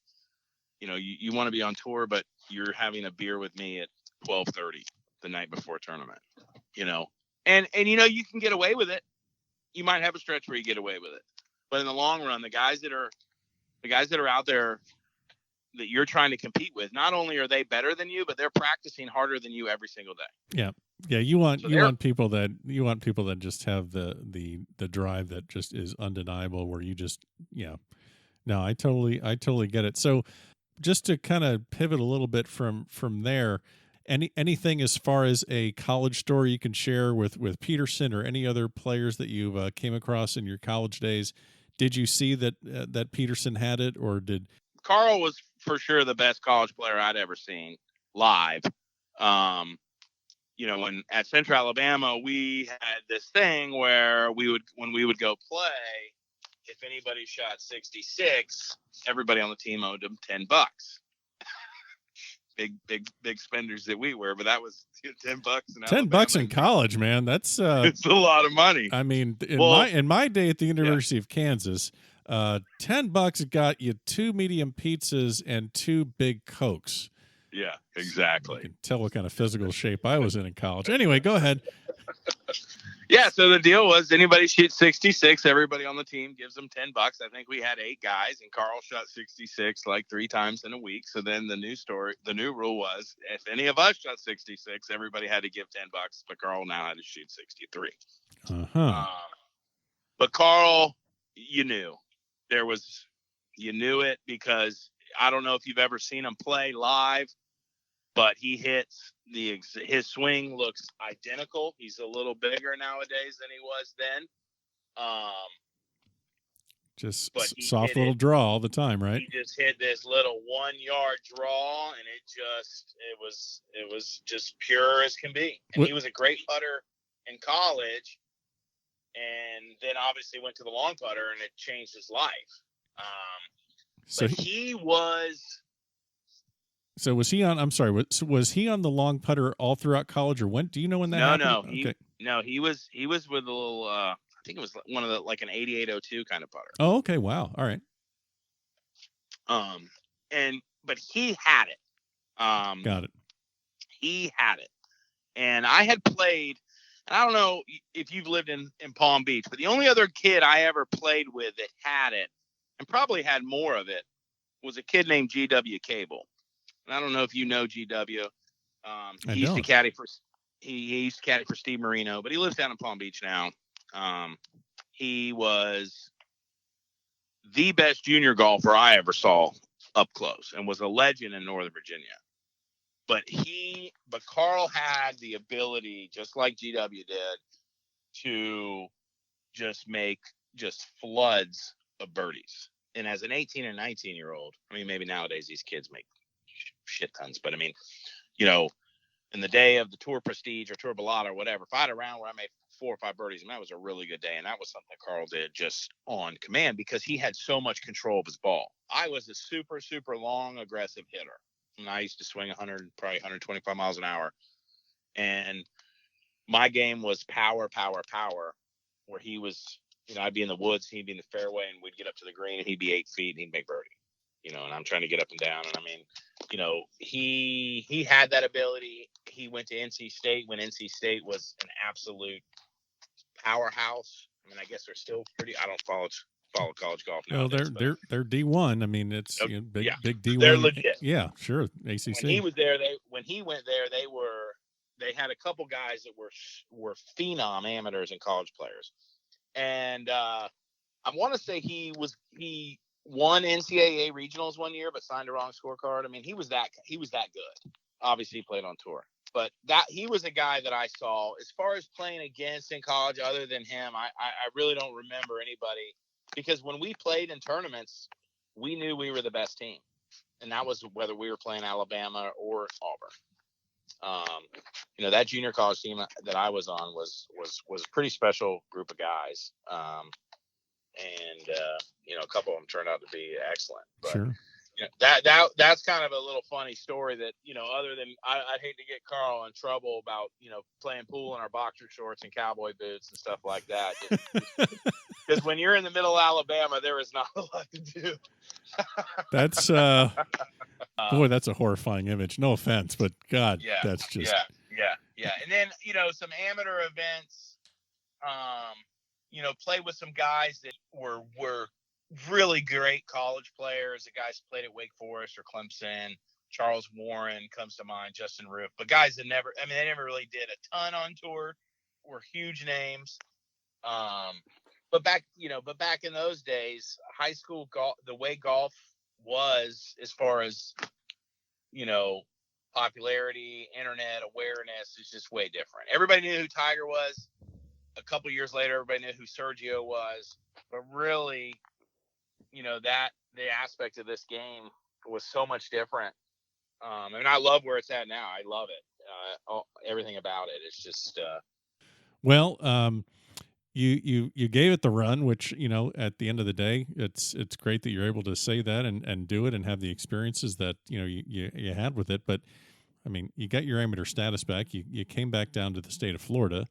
you want to be on tour, but you're having a beer with me at 12:30 the night before tournament, and you can get away with it. You might have a stretch where you get away with it, but in the long run, the guys that are out there that you're trying to compete with, not only are they better than you, but they're practicing harder than you every single day. Yeah. You want people that just have the drive that just is undeniable, where you just, no, I totally get it. So just to kind of pivot a little bit from there, anything as far as a college story you can share with Peterson or any other players that you've came across in your college days? Did you see that Peterson had it, or did Carl was for sure the best college player I'd ever seen live? When at Central Alabama, we had this thing where when we would go play, if anybody shot 66, everybody on the team owed them $10. Big spenders that we were, but that was $10 $10 in college, man. That's it's a lot of money. I mean, in my day at the University of Kansas, $10 got you 2 medium pizzas and 2 big Cokes. Yeah, exactly. You can tell what kind of physical shape I was in college. Anyway, go ahead. Yeah, so the deal was anybody shoots 66, everybody on the team gives them $10. I think we had 8 guys, and Carl shot 66 like 3 times in a week. So then the new rule was if any of us shot 66, everybody had to give $10, but Carl now had to shoot 63. But Carl, you knew it because I don't know if you've ever seen him play live, but he hits his swing looks identical. He's a little bigger nowadays than he was then. Just soft little draw all the time, right? He just hit this little 1-yard draw, and it was just pure as can be. And he was a great putter in college, and then obviously went to the long putter, and it changed his life. So was he on? I'm sorry. Was he on the long putter all throughout college, or when? Do you know when that happened? He was with a little. I think it was one of the like an 8802 kind of putter. Oh, okay. Wow. All right. But he had it. Got it. He had it, and I had played. And I don't know if you've lived in Palm Beach, but the only other kid I ever played with that had it, and probably had more of it, was a kid named GW Cable. And I don't know if you know GW. He used to caddy for Steve Marino, but he lives down in Palm Beach now. He was the best junior golfer I ever saw up close, and was a legend in Northern Virginia. But Carl had the ability, just like GW did, to just make floods of birdies. And as an 18 and 19-year-old, I mean, maybe nowadays these kids make shit tons, but I mean, in the day of the Tour Prestige or Tour Bellata or whatever, if I had a round where I made 4 or 5 birdies, and that was a really good day. And that was something that Carl did just on command because he had so much control of his ball. I was a super, super long, aggressive hitter. And I used to swing 125 miles an hour. And my game was power, where he was, I'd be in the woods, he'd be in the fairway, and we'd get up to the green, and he'd be 8 feet, and he'd make birdie. And I'm trying to get up and down. And I mean, he had that ability. He went to NC State when NC State was an absolute powerhouse. I mean, I guess they're still pretty. I don't follow college golf now. Well, they're D1. I mean, it's big D1. They're legit. Yeah, sure. ACC. When he was there, he went there, they had a couple guys that were phenom amateurs and college players. And I want to say he won NCAA regionals one year, but signed a wrong scorecard. I mean, he was that good. Obviously, he played on tour, but he was a guy that I saw as far as playing against in college. Other than him, I really don't remember anybody, because when we played in tournaments, we knew we were the best team. and that was whether we were playing Alabama or Auburn. That junior college team that I was on was a pretty special group of guys. A couple of them turned out to be excellent. But, sure. That's kind of a little funny story that, other than I'd hate to get Carl in trouble about, playing pool in our boxer shorts and cowboy boots and stuff like that. Because when you're in the middle of Alabama, there is not a lot to do. That's boy, that's a horrifying image. No offense, but God, that's just yeah. And then some amateur events. Played with some guys that were really great college players. The guys played at Wake Forest or Clemson. Charles Warren comes to mind. Justin Roof, but guys that they never really did a ton on tour. Were huge names. But back in those days, high school golf, the way golf was, as far as, popularity, internet awareness, is just way different. Everybody knew who Tiger was. A couple years later, everybody knew who Sergio was. But really, the aspect of this game was so much different. And I love where it's at now. I love it. Everything about it. It's just. You gave it the run, which, at the end of the day, it's great that you're able to say that and do it and have the experiences that, you had with it. But I mean, you got your amateur status back. You came back down to the state of Florida,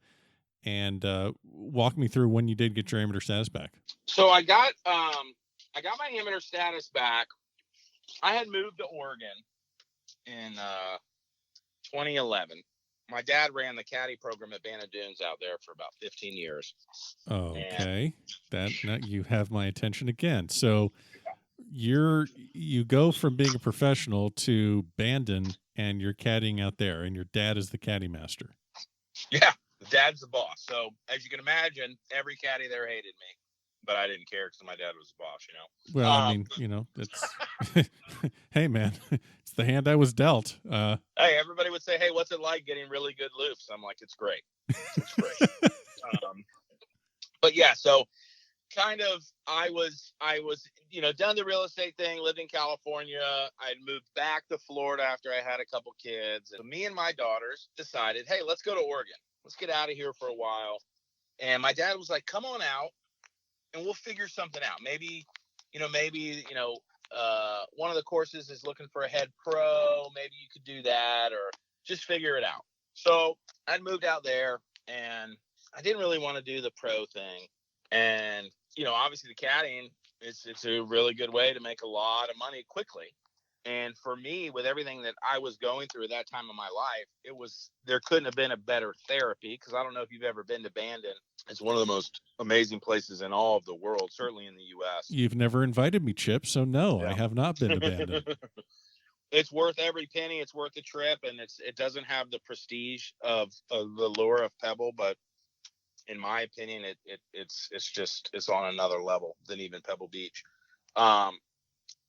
and walk me through when you did get your amateur status back. So I got my amateur status back. I had moved to Oregon in 2011. My dad ran the caddy program at Bandon Dunes out there for about 15 years. Okay. Now you have my attention again. So you go from being a professional to Bandon, and you're caddying out there, and your dad is the caddy master. Yeah, dad's the boss. So as you can imagine, every caddy there hated me, but I didn't care because my dad was the boss, Well, I mean, it's hey man, it's the hand I was dealt. Hey, everybody would say, hey, what's it like getting really good loops? I'm like, it's great. It's great. But yeah, so kind of I was done the real estate thing, lived in California. I'd moved back to Florida after I had a couple kids. And me and my daughters decided, hey, let's go to Oregon. Let's get out of here for a while. And my dad was like, come on out and we'll figure something out. Maybe one of the courses is looking for a head pro. Maybe you could do that, or just figure it out. So I'd moved out there, and I didn't really want to do the pro thing. And, obviously the caddying, it's a really good way to make a lot of money quickly. And for me, with everything that I was going through at that time of my life, there couldn't have been a better therapy. Because I don't know if you've ever been to Bandon. It's one of the most amazing places in all of the world, certainly in the U.S. You've never invited me, Chip, so no, yeah. I have not been to Bandon. It's worth every penny. It's worth the trip, and it doesn't have the prestige of the lure of Pebble, but in my opinion, it's on another level than even Pebble Beach.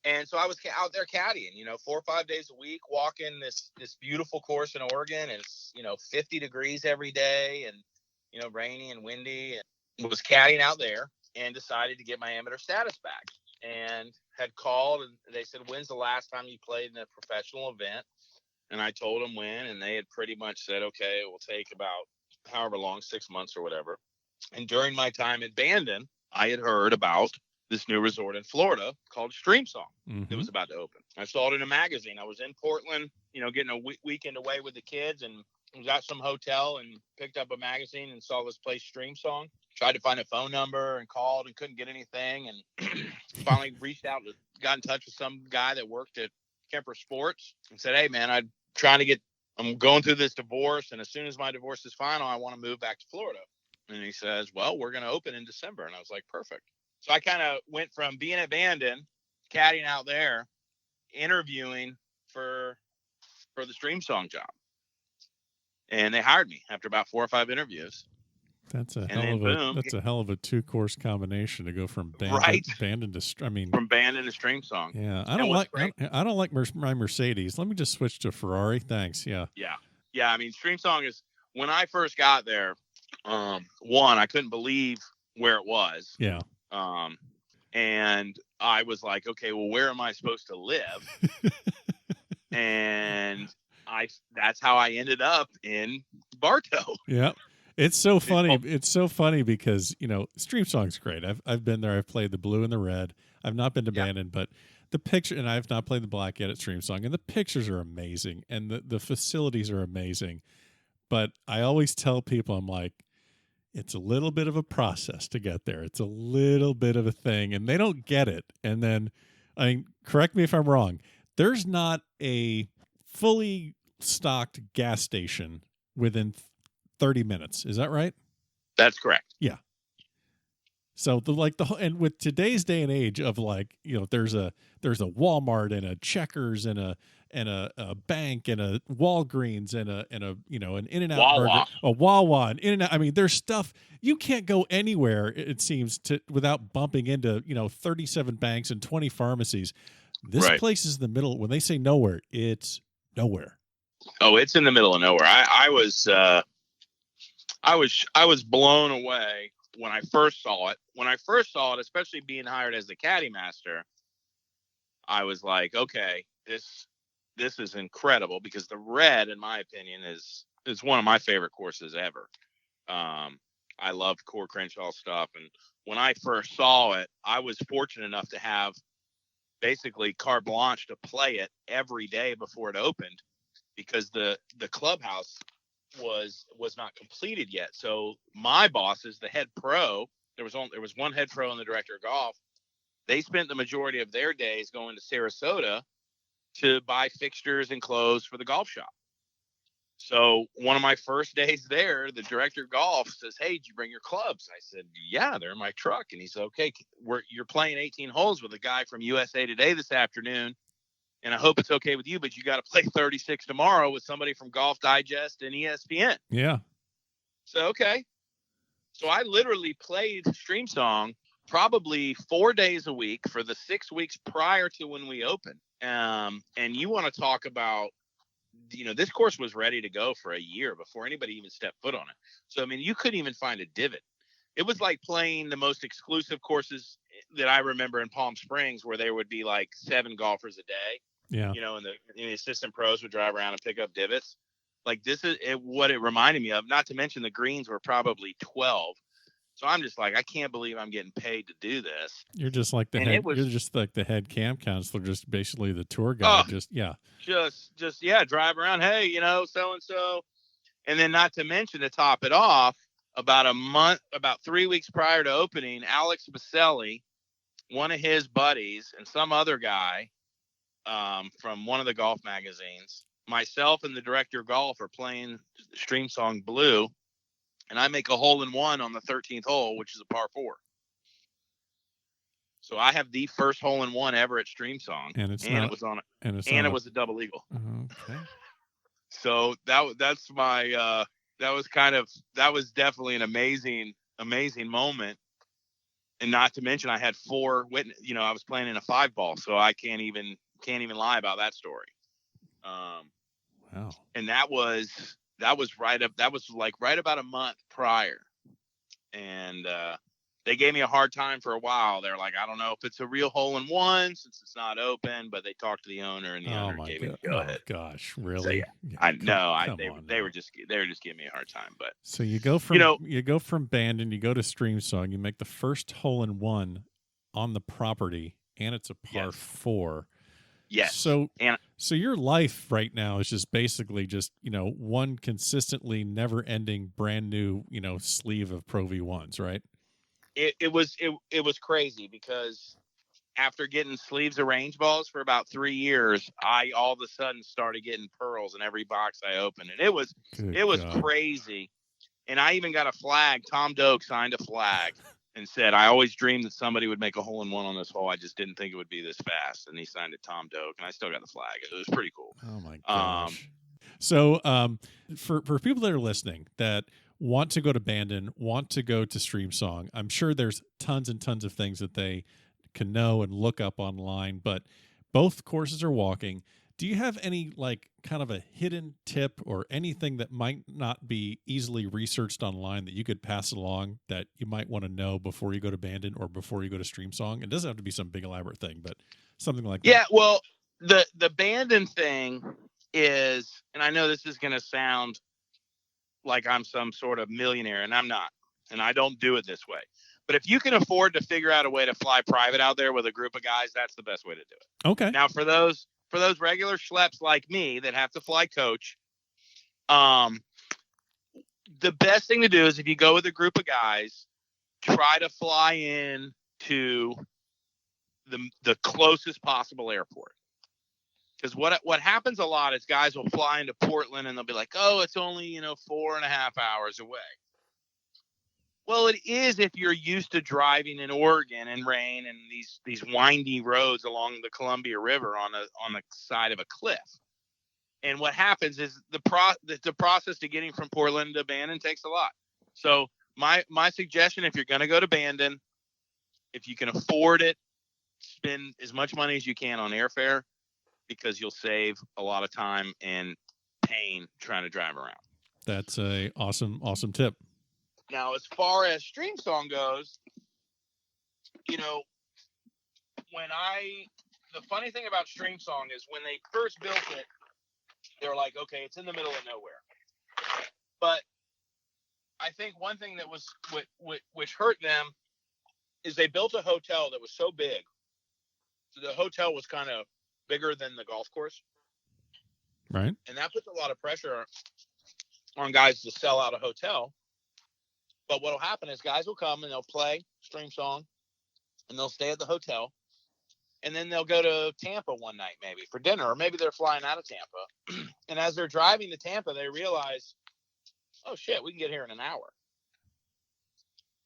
And so I was out there caddying, 4 or 5 days a week, walking this beautiful course in Oregon, and it's 50 degrees every day, and rainy and windy, and was caddying out there, and decided to get my amateur status back. And had called, and they said, when's the last time you played in a professional event? And I told them when, and they had pretty much said, okay, it will take about however long, 6 months or whatever. And during my time at Bandon, I had heard about this new resort in Florida called Streamsong. Mm-hmm. It was about to open. I saw it in a magazine. I was in Portland, getting a weekend away with the kids, and was at some hotel and picked up a magazine and saw this place Streamsong. Tried to find a phone number and called and couldn't get anything, and finally reached out and got in touch with some guy that worked at Kemper Sports and said, hey man, I'm going through this divorce, and as soon as my divorce is final, I want to move back to Florida. And he says, well, we're going to open in December. And I was like, perfect. So I kind of went from being at Bandon, caddying out there, interviewing for the Streamsong job. And they hired me after about 4 or 5 interviews. That's a hell of a 2-course combination to go from Bandon to from Bandon to Streamsong. Yeah, I don't like my Mercedes. Let me just switch to Ferrari. Thanks. Yeah. I mean, Streamsong is, when I first got there, one, I couldn't believe where it was. Yeah. And I was like, okay, well, where am I supposed to live? And that's how I ended up in Bartow. Yeah. It's so funny. It's so funny because, Streamsong's great. I've been there. I've played the blue and the red. I've not been to Bandon, but the picture, and I've not played the black yet at Streamsong, and the pictures are amazing, and the facilities are amazing. But I always tell people, I'm like, it's a little bit of a process to get there. It's a little bit of a thing, and they don't get it. And then, correct me if I'm wrong, there's not a fully stocked gas station within 30 minutes. Is that right? That's correct. Yeah. So and with today's day and age of there's a Walmart and a Checkers and a bank and a Walgreens and a an In-N-Out burger, a Wawa, and In-N-Out. I mean, there's stuff you can't go anywhere, it seems, without bumping into 37 banks and 20 pharmacies. This place is in the middle. When they say nowhere, it's nowhere. Oh, it's in the middle of nowhere. I was blown away when I first saw it. When I first saw it, especially being hired as the caddy master, I was like, okay, this is incredible, because the red, in my opinion, is one of my favorite courses ever. I love Core Crenshaw stuff, and when I first saw it, I was fortunate enough to have basically carte blanche to play it every day before it opened, because the clubhouse was not completed yet. So my bosses, the head pro, there was one head pro and the director of golf. They spent the majority of their days going to Sarasota to buy fixtures and clothes for the golf shop. So one of my first days there, the director of golf says, "Hey, did you bring your clubs?" I said, "Yeah, they're in my truck." And he said, "Okay, you're playing 18 holes with a guy from USA Today this afternoon, and I hope it's okay with you, but you got to play 36 tomorrow with somebody from Golf Digest and ESPN." Yeah. So, okay. So I literally played Streamsong probably 4 days a week for the 6 weeks prior to when we opened. And you want to talk about, this course was ready to go for a year before anybody even stepped foot on it. So, I mean, you couldn't even find a divot. It was like playing the most exclusive courses that I remember in Palm Springs, where there would be like 7 golfers a day. Yeah. And the assistant pros would drive around and pick up divots. Like, this is what it reminded me of, not to mention the greens were probably 12. So I'm just like, I can't believe I'm getting paid to do this. You're just like the head. You're just like the head camp counselor, just basically the tour guide. Just drive around. Hey, so and so, and then not to mention, to top it off, about 3 weeks prior to opening, Alex Baselli, one of his buddies, and some other guy from one of the golf magazines, myself and the director of golf are playing Streamsong Blue. And I make a hole-in-one on the 13th hole, which is a par 4. So I have the first hole-in-one ever at Streamsong, and it was a double eagle. Okay. So that was definitely an amazing moment. And not to mention, I had 4 witness. I was playing in a 5-ball, so I can't even lie about that story. Wow. And that was right about a month prior. And they gave me a hard time for a while. They're like, "I don't know if it's a real hole-in-one since it's not open," but they talked to the owner, and the owner gave me the go ahead. Oh gosh, really? So, yeah. They were just giving me a hard time. But so you go from Bandon, you go to Streamsong, you make the first hole-in-one on the property, and it's a par 4. Yes. So your life right now is just basically just, one consistently never ending brand new, sleeve of Pro V1s, right? It was crazy, because after getting sleeves of range balls for about 3 years, I all of a sudden started getting pearls in every box I opened. And it was crazy. And I even got a flag. Tom Doak signed a flag and said, "I always dreamed that somebody would make a hole-in-one on this hole. I just didn't think it would be this fast." And he signed it, Tom Doak, and I still got the flag. It was pretty cool. Oh my gosh. So for people that are listening that want to go to Bandon, want to go to Streamsong, I'm sure there's tons and tons of things that they can know and look up online, but both courses are walking. Do you have any like kind of a hidden tip or anything that might not be easily researched online that you could pass along that you might want to know before you go to Bandon or before you go to Streamsong? It doesn't have to be some big elaborate thing, but something like that. Yeah, well, the Bandon thing is, and I know this is going to sound like I'm some sort of millionaire, and I'm not, and I don't do it this way. But if you can afford to figure out a way to fly private out there with a group of guys, that's the best way to do it. Okay. Now, for those regular schleps like me that have to fly coach, the best thing to do is if you go with a group of guys, try to fly in to the closest possible airport. Because what happens a lot is guys will fly into Portland and they'll be like, oh, it's only 4.5 hours away. Well, it is if you're used to driving in Oregon and rain and these windy roads along the Columbia River on the side of a cliff. And what happens is the process to getting from Portland to Bandon takes a lot. So my suggestion, if you're going to go to Bandon, if you can afford it, spend as much money as you can on airfare, because you'll save a lot of time and pain trying to drive around. That's a awesome tip. Now, as far as Streamsong goes, the funny thing about Streamsong is when they first built it, they were like, okay, it's in the middle of nowhere. But I think one thing that which hurt them is they built a hotel that was so big. So the hotel was kind of bigger than the golf course. Right. And that puts a lot of pressure on guys to sell out a hotel. But what will happen is guys will come and they'll play Streamsong and they'll stay at the hotel. And then they'll go to Tampa one night maybe for dinner, or maybe they're flying out of Tampa. And as they're driving to Tampa, they realize, oh, shit, we can get here in an hour.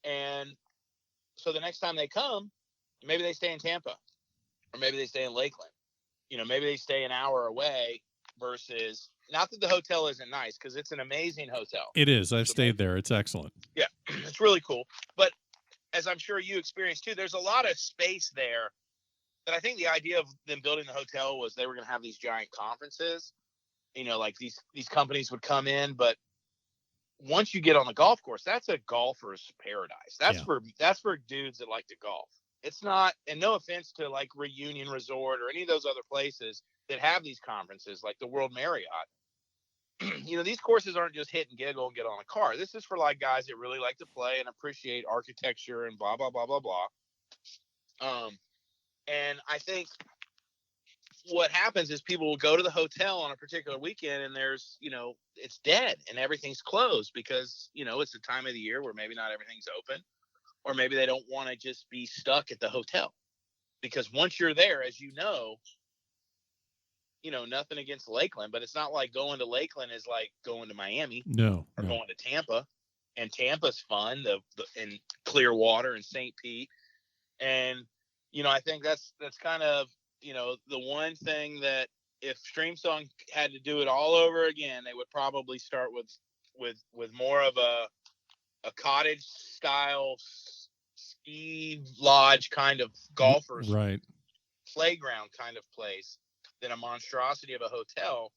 And so the next time they come, maybe they stay in Tampa, or maybe they stay in Lakeland. Maybe they stay an hour away versus, not that the hotel isn't nice, because it's an amazing hotel. It is. I've stayed there. It's excellent. Yeah, it's really cool. But as I'm sure you experienced too, there's a lot of space there that I think the idea of them building the hotel was they were going to have these giant conferences, like these companies would come in. But once you get on the golf course, that's a golfer's paradise. That's for dudes that like to golf. It's not, and no offense to like Reunion Resort or any of those other places that have these conferences like the World Marriott. These courses aren't just hit and giggle and get on a car. This is for like guys that really like to play and appreciate architecture and blah, blah, blah, blah, blah. And I think what happens is people will go to the hotel on a particular weekend and there's, it's dead and everything's closed because, it's the time of the year where maybe not everything's open, or maybe they don't want to just be stuck at the hotel. Because once you're there, as nothing against Lakeland, but it's not like going to Lakeland is like going to Miami or going to Tampa. And Tampa's fun, and Clearwater and St. Pete. And, I think that's kind of, the one thing that if Streamsong had to do it all over again, they would probably start with more of a cottage style ski lodge kind of golfers playground kind of place than a monstrosity of a hotel,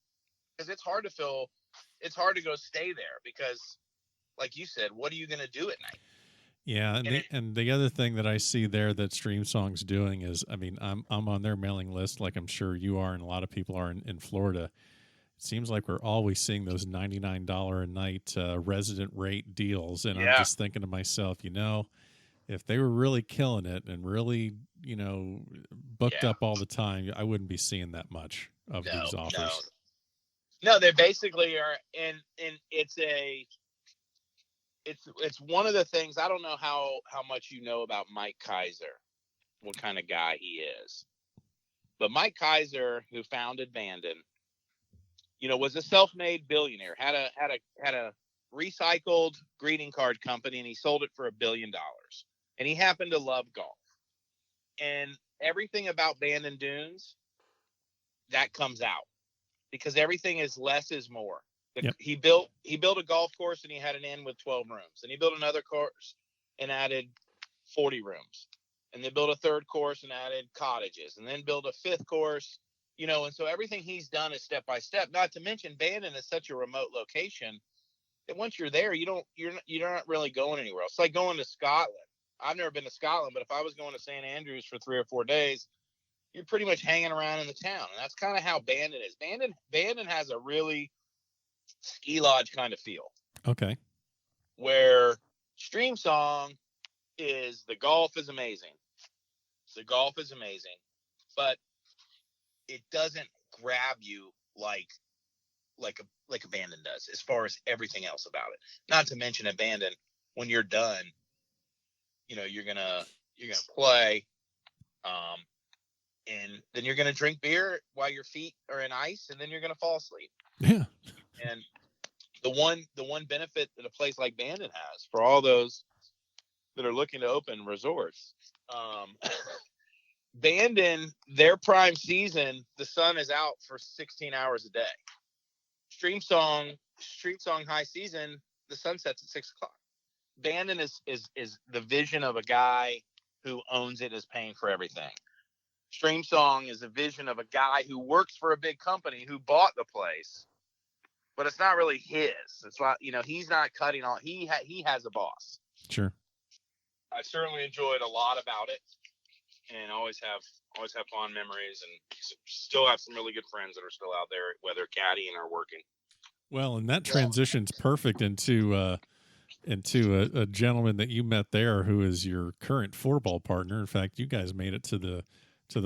because it's hard to go stay there because, like you said, what are you going to do at night? Yeah, and the other thing that I see there that Streamsong's doing is, I'm on their mailing list, like I'm sure you are, and a lot of people are in Florida. It seems like we're always seeing those $99 a night resident rate deals, and I'm just thinking to myself, if they were really killing it and really, booked up all the time, I wouldn't be seeing that much of these offers. No, they basically are, and it's one of the things. I don't know how much you know about Mike Kaiser, what kind of guy he is, but Mike Kaiser, who founded Bandon, was a self-made billionaire, had a recycled greeting card company, and he sold it for $1 billion. And he happened to love golf, and everything about Bandon Dunes that comes out because everything is less is more. He built a golf course and he had an inn with 12 rooms, and he built another course and added 40 rooms, and they built a third course and added cottages, and then built a fifth course And so everything he's done is step by step. Not to mention, Bandon is such a remote location that once you're there, you're not really going anywhere else. It's like going to Scotland. I've never been to Scotland, but if I was going to St. Andrews for 3 or 4 days, you're pretty much hanging around in the town. And that's kind of how Bandon is. Bandon has a really ski lodge kind of feel. Okay. Where Streamsong the golf is amazing. The golf is amazing, but it doesn't grab you like a Bandon does as far as everything else about it. Not to mention at Bandon, when you're done, you're gonna play, and then you're gonna drink beer while your feet are in ice, and then you're gonna fall asleep. Yeah. And the one benefit that a place like Bandon has for all those that are looking to open resorts, Bandon, their prime season, the sun is out for 16 hours a day. Streamsong high season, the sun sets at 6 o'clock. Bandon is the vision of a guy who owns it, is paying for everything. Streamsong is a vision of a guy who works for a big company who bought the place, but it's not really his. It's not, he's not cutting on. He has a boss. Sure. I certainly enjoyed a lot about it, and always have fond memories, and still have some really good friends that are still out there, whether caddying or working. Well, and that transition's perfect into a gentleman that you met there, who is your current 4-ball partner. In fact, you guys made it to the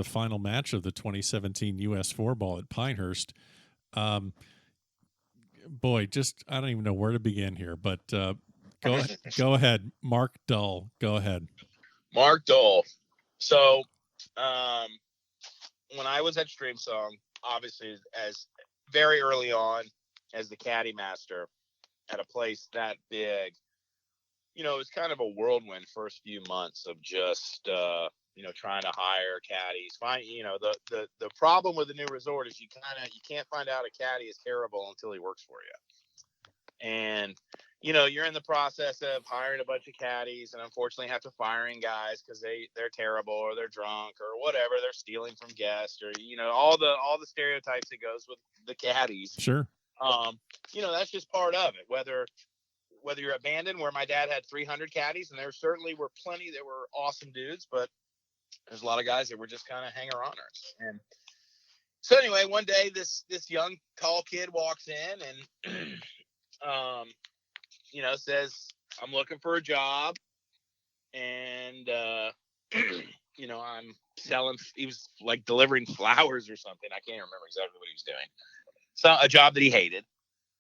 final match of the 2017 U.S. 4-ball at Pinehurst. Boy, I don't even know where to begin here, but go ahead, Marc Dull. Go ahead, Marc Dull. So, when I was at Streamsong, obviously, as very early on as the caddy master at a place that big, it was kind of a whirlwind first few months of just trying to hire caddies. The problem with the new resort is you can't find out a caddy is terrible until he works for you. And you're in the process of hiring a bunch of caddies, and unfortunately have to firing guys because they're terrible, or they're drunk, or whatever, they're stealing from guests, or all the stereotypes that goes with the caddies. Sure. That's just part of it. Whether you're at Bandon, where my dad had 300 caddies, and there certainly were plenty that were awesome dudes, but there's a lot of guys that were just kind of hanger-oners. And so anyway, one day this young tall kid walks in and says, "I'm looking for a job," and I'm selling. He was like delivering flowers or something. I can't remember exactly what he was doing. So a job that he hated.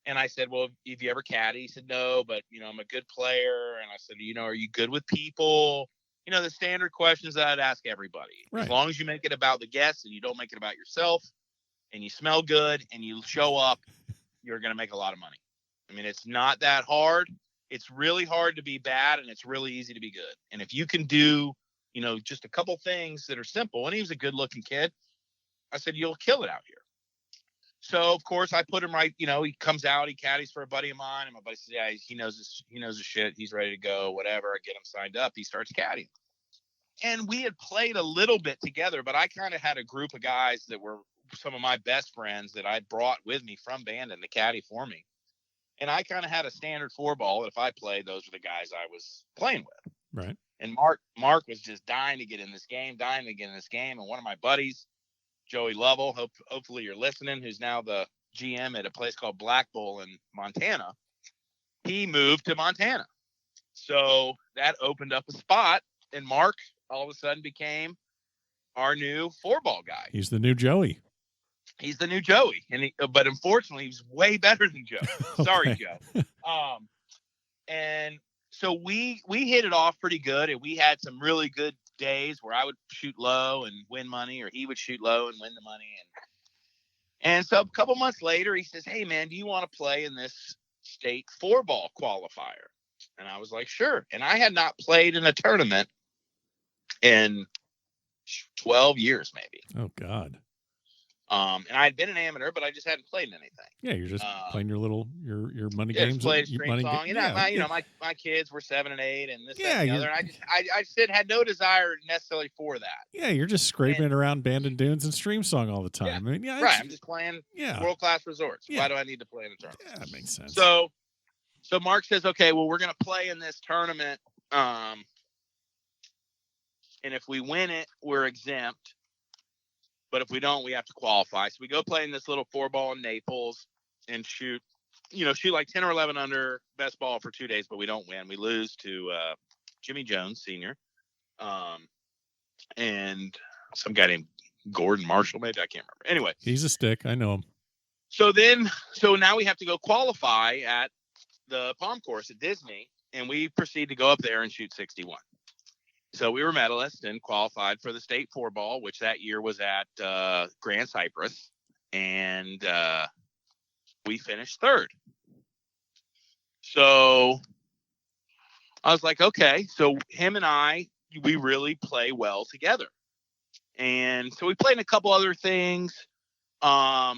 And I said, "Well, have you ever caddy?" He said, "No, but I'm a good player." And I said, "Are you good with people?" The standard questions that I'd ask everybody. Right. As long as you make it about the guests and you don't make it about yourself, and you smell good and you show up, you're going to make a lot of money. I mean, it's not that hard. It's really hard to be bad, and it's really easy to be good. And if you can do, just a couple things that are simple, and he was a good-looking kid, I said, "You'll kill it out here." So, of course, I put him right. He comes out, he caddies for a buddy of mine, and my buddy says, "Yeah, he knows his shit. He's ready to go, whatever." I get him signed up. He starts caddying. And we had played a little bit together, but I kind of had a group of guys that were some of my best friends that I brought with me from Bandon to caddy for me. And I kind of had a standard 4-ball. If I played, those were the guys I was playing with. Right. And Mark was just dying to get in this game. And one of my buddies, Joey Lovell, hopefully you're listening, who's now the GM at a place called Black Bull in Montana, he moved to Montana. So that opened up a spot, and Mark all of a sudden became our new 4-ball guy. He's the new Joey. But unfortunately, he's way better than Joe. Sorry, Joe. And so we hit it off pretty good, and we had some really good days where I would shoot low and win money, or he would shoot low and win the money. And so a couple months later, he says, "Hey man, do you want to play in this state 4-ball qualifier?" And I was like, "Sure." And I had not played in a tournament in 12 years, maybe. Oh God. And I had been an amateur, but I just hadn't played in anything. Yeah, you're just playing your money yeah, games. Just played Streamsong. My kids were 7 and 8, and this, that, and the other. And I just had no desire necessarily for that. Yeah, you're just scraping it around Bandon Dunes and Streamsong all the time. Yeah, I mean, yeah, right. I'm just playing world-class resorts. Yeah. Why do I need to play in a tournament? Yeah, that makes sense. So Mark says, okay, well, we're going to play in this tournament. And if we win it, we're exempt. But if we don't, we have to qualify. So we go play in this little 4-ball in Naples and shoot like 10 or 11 under, best ball for 2 days, but we don't win. We lose to Jimmy Jones, senior, and some guy named Gordon Marshall, maybe. I can't remember. Anyway. He's a stick. I know him. So now we have to go qualify at the Palm Course at Disney, and we proceed to go up there and shoot 61. So we were medalists and qualified for the state 4-ball, which that year was at Grand Cypress, and we finished 3rd. So I was like, okay, so him and we really play well together. And so we played in a couple other things, tried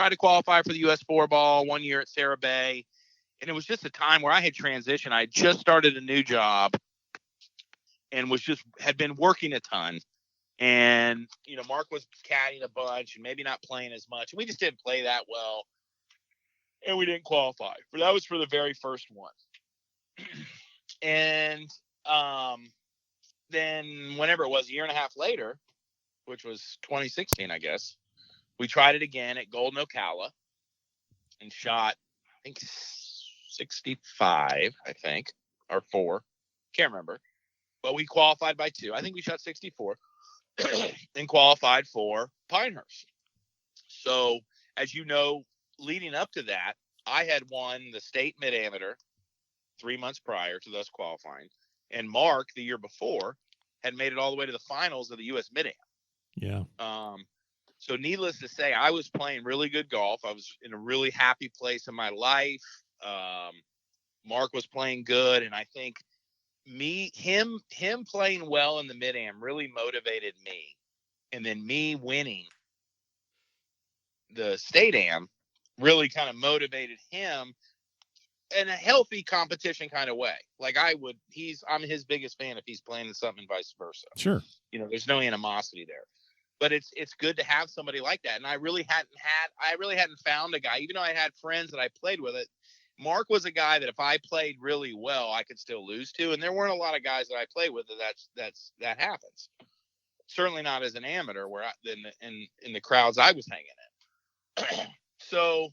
to qualify for the U.S. 4-ball 1 year at Sarah Bay. And it was just a time where I had transitioned. I had just started a new job and had been working a ton. And, Mark was caddying a bunch and maybe not playing as much. And we just didn't play that well. And we didn't qualify. But that was for the very first one. And then whenever it was, a year and a half later, which was 2016, I guess, we tried it again at Golden Ocala and shot, I think, 65, or 4. Can't remember. But we qualified by 2. I think we shot 64 and qualified for Pinehurst. So, as you know, leading up to that, I had won the state mid-amateur 3 months prior to us qualifying. And Mark, the year before, had made it all the way to the finals of the U.S. mid-am. Yeah. So needless to say, I was playing really good golf. I was in a really happy place in my life. Mark was playing good. And I think him playing well in the mid-am really motivated me. And then me winning the state am really kind of motivated him in a healthy competition kind of way. Like I'm his biggest fan if he's playing in something, vice versa. Sure. There's no animosity there, but it's good to have somebody like that. And I really hadn't found a guy, even though I had friends that I played with it. Mark was a guy that if I played really well, I could still lose to. And there weren't a lot of guys that I played with that happens. Certainly not as an amateur in the crowds I was hanging in. So,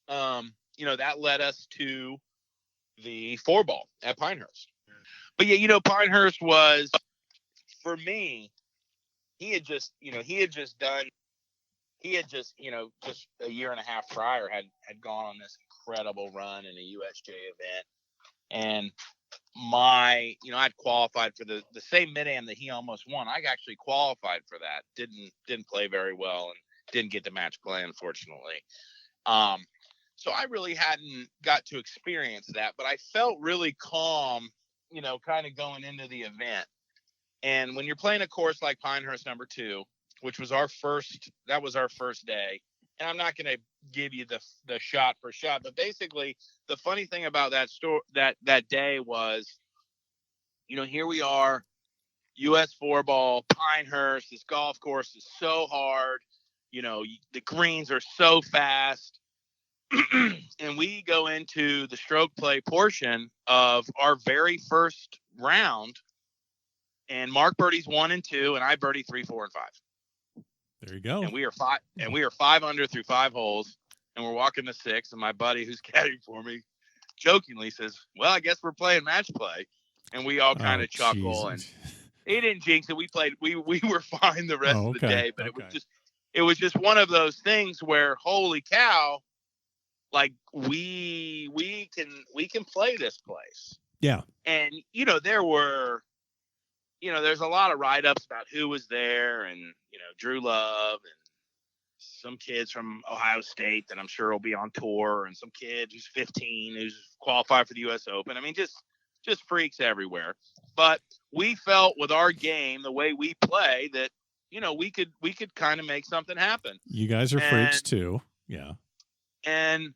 that led us to the 4-ball at Pinehurst. But yeah, Pinehurst was, for me, he had just a year and a half prior had gone on this incredible run in a USJ event. And I'd qualified for the same mid-am that he almost won. I actually qualified for that. Didn't play very well and didn't get to match play, unfortunately. So I really hadn't got to experience that, but I felt really calm, kind of going into the event. And when you're playing a course like Pinehurst number 2, which was our first day, and I'm not going to give you the shot for shot, but basically the funny thing about that day was, here we are, US 4-ball, Pinehurst. This golf course is so hard. The greens are so fast. And we go into the stroke play portion of our very first round, and Mark birdies 1 and 2, and I birdie 3, 4, and 5. There you go. And we are 5 under through 5 holes, and we're walking to 6. And my buddy, who's caddying for me, jokingly says, "Well, I guess we're playing match play." And we all kind of chuckle. And he didn't jinx it. We played. We were fine the rest of the day, but it was just one of those things where, holy cow, like we can play this place. Yeah. And there's a lot of write-ups about who was there, and Drew Love and some kids from Ohio State that I'm sure will be on tour, and some kid who's 15 who's qualified for the US Open. I mean, just freaks everywhere. But we felt with our game, the way we play, that we could kind of make something happen. You guys are freaks too. Yeah. And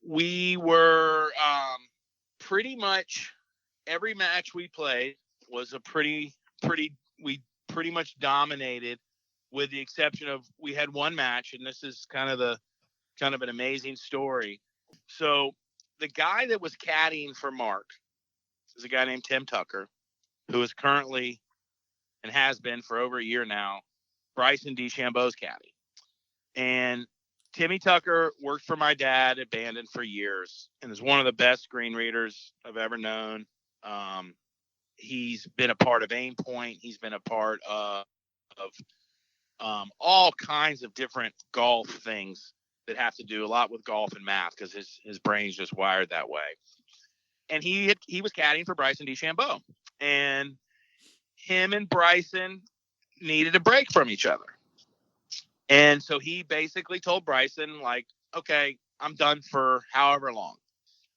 we were pretty much every match we played was we pretty much dominated, with the exception of we had one match, and this is kind of an amazing story. So the guy that was caddying for Marc is a guy named Tim Tucker, who is currently and has been for over a year now Bryson DeChambeau's caddy. And Timmy Tucker worked for my dad at Bandon for years and is one of the best green readers I've ever known. He's been a part of Aim Point. He's been a part of all kinds of different golf things that have to do a lot with golf and math, because his brain's just wired that way. And he was caddying for Bryson DeChambeau, and him and Bryson needed a break from each other. And so he basically told Bryson, like, okay, I'm done for however long.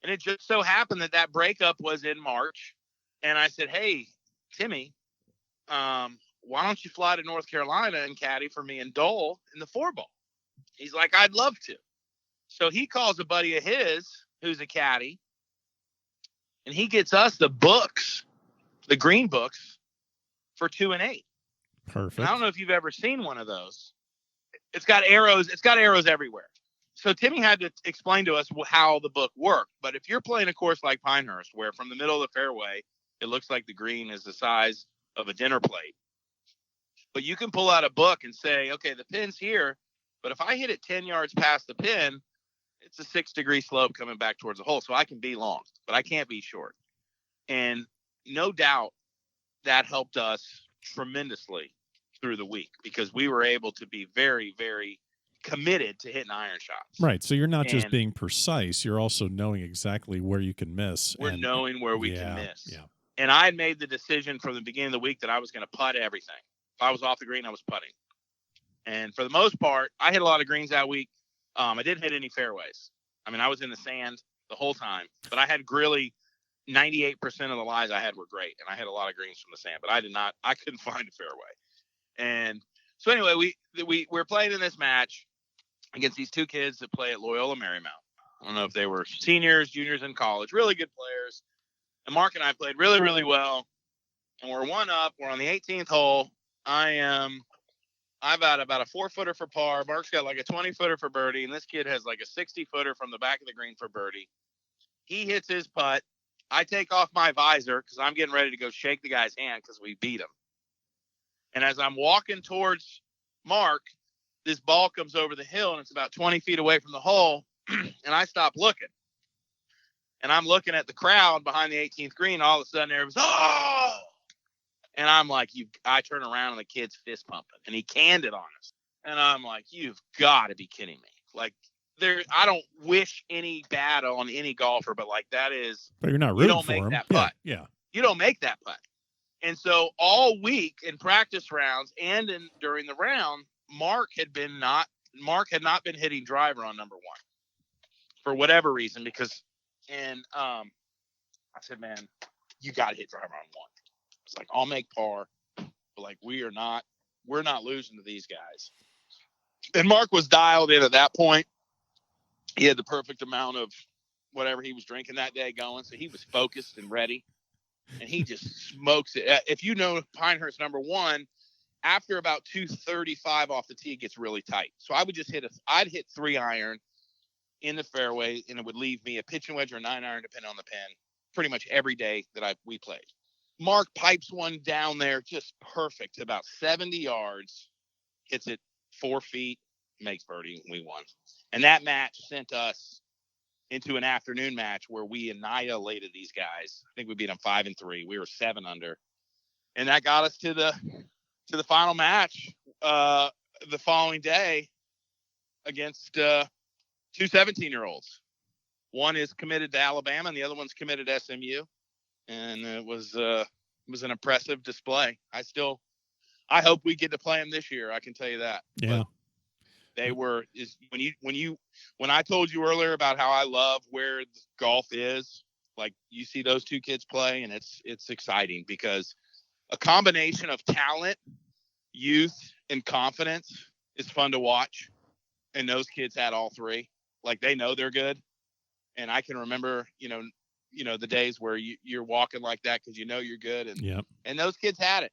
And it just so happened that breakup was in March. And I said, hey, Timmy, why don't you fly to North Carolina and caddy for me and Dull in the 4-ball? He's like, I'd love to. So he calls a buddy of his who's a caddy, and he gets us the books, the green books, for 2 and 8. Perfect. And I don't know if you've ever seen one of those. It's got arrows. It's got arrows everywhere. So Timmy had to explain to us how the book worked. But if you're playing a course like Pinehurst, where from the middle of the fairway, it looks like the green is the size of a dinner plate, but you can pull out a book and say, okay, the pin's here, but if I hit it 10 yards past the pin, it's a 6-degree slope coming back towards the hole. So I can be long, but I can't be short. And no doubt that helped us tremendously through the week, because we were able to be very, very committed to hitting iron shots. Right. So you're not just being precise, you're also knowing exactly where you can miss. We're knowing where we can miss. Yeah. And I had made the decision from the beginning of the week that I was going to putt everything. If I was off the green, I was putting. And for the most part, I hit a lot of greens that week. I didn't hit any fairways. I mean, I was in the sand the whole time, but I had really 98% of the lies I had were great. And I hit a lot of greens from the sand, but I couldn't find a fairway. And so anyway, we're playing in this match against these two kids that play at Loyola Marymount. I don't know if they were seniors, juniors in college, really good players. And Marc and I played really, really well. And we're 1 up. We're on the 18th hole. I've got about a 4-footer for par. Marc's got like a 20-footer for birdie. And this kid has like a 60-footer from the back of the green for birdie. He hits his putt. I take off my visor because I'm getting ready to go shake the guy's hand because we beat him. And as I'm walking towards Marc, this ball comes over the hill and it's about 20 feet away from the hole. And I stop looking. And I'm looking at the crowd behind the 18th green. All of a sudden, there was, oh! And I'm like, I turn around and the kid's fist pumping. And he canned it on us. And I'm like, you've got to be kidding me. Like, I don't wish any bad on any golfer, but like that is. But you're not rooting for him. You don't make that putt. Yeah. You don't make that putt. And so all week in practice rounds and during the round, Marc had not been hitting driver on number 1 for whatever reason, I said, man, you got to hit driver on 1. It's like, I'll make par, but like, we're not losing to these guys. And Marc was dialed in at that point. He had the perfect amount of whatever he was drinking that day going. So he was focused and ready, and he just smokes it. If you know Pinehurst number 1, after about 235 off the tee, it gets really tight. So I would just I'd hit 3-iron in the fairway, and it would leave me a pitching wedge or a 9-iron, depending on the pin, pretty much every day that we played. Marc pipes one down there, just perfect, about 70 yards, hits it 4 feet, makes birdie, and we won. And that match sent us into an afternoon match where we annihilated these guys. I think we beat them 5-3. We were 7 under, and that got us to the final match the following day against 2 17-year-olds. One is committed to Alabama, and the other one's committed to SMU. And it was an impressive display. I hope we get to play them this year. I can tell you that. Yeah. But they were when I told you earlier about how I love where golf is, like you see those two kids play, and it's exciting because a combination of talent youth and confidence is fun to watch. And those kids had all three. Like, they know they're good. And I can remember, the days where you're walking like that because you know you're good. And those kids had it.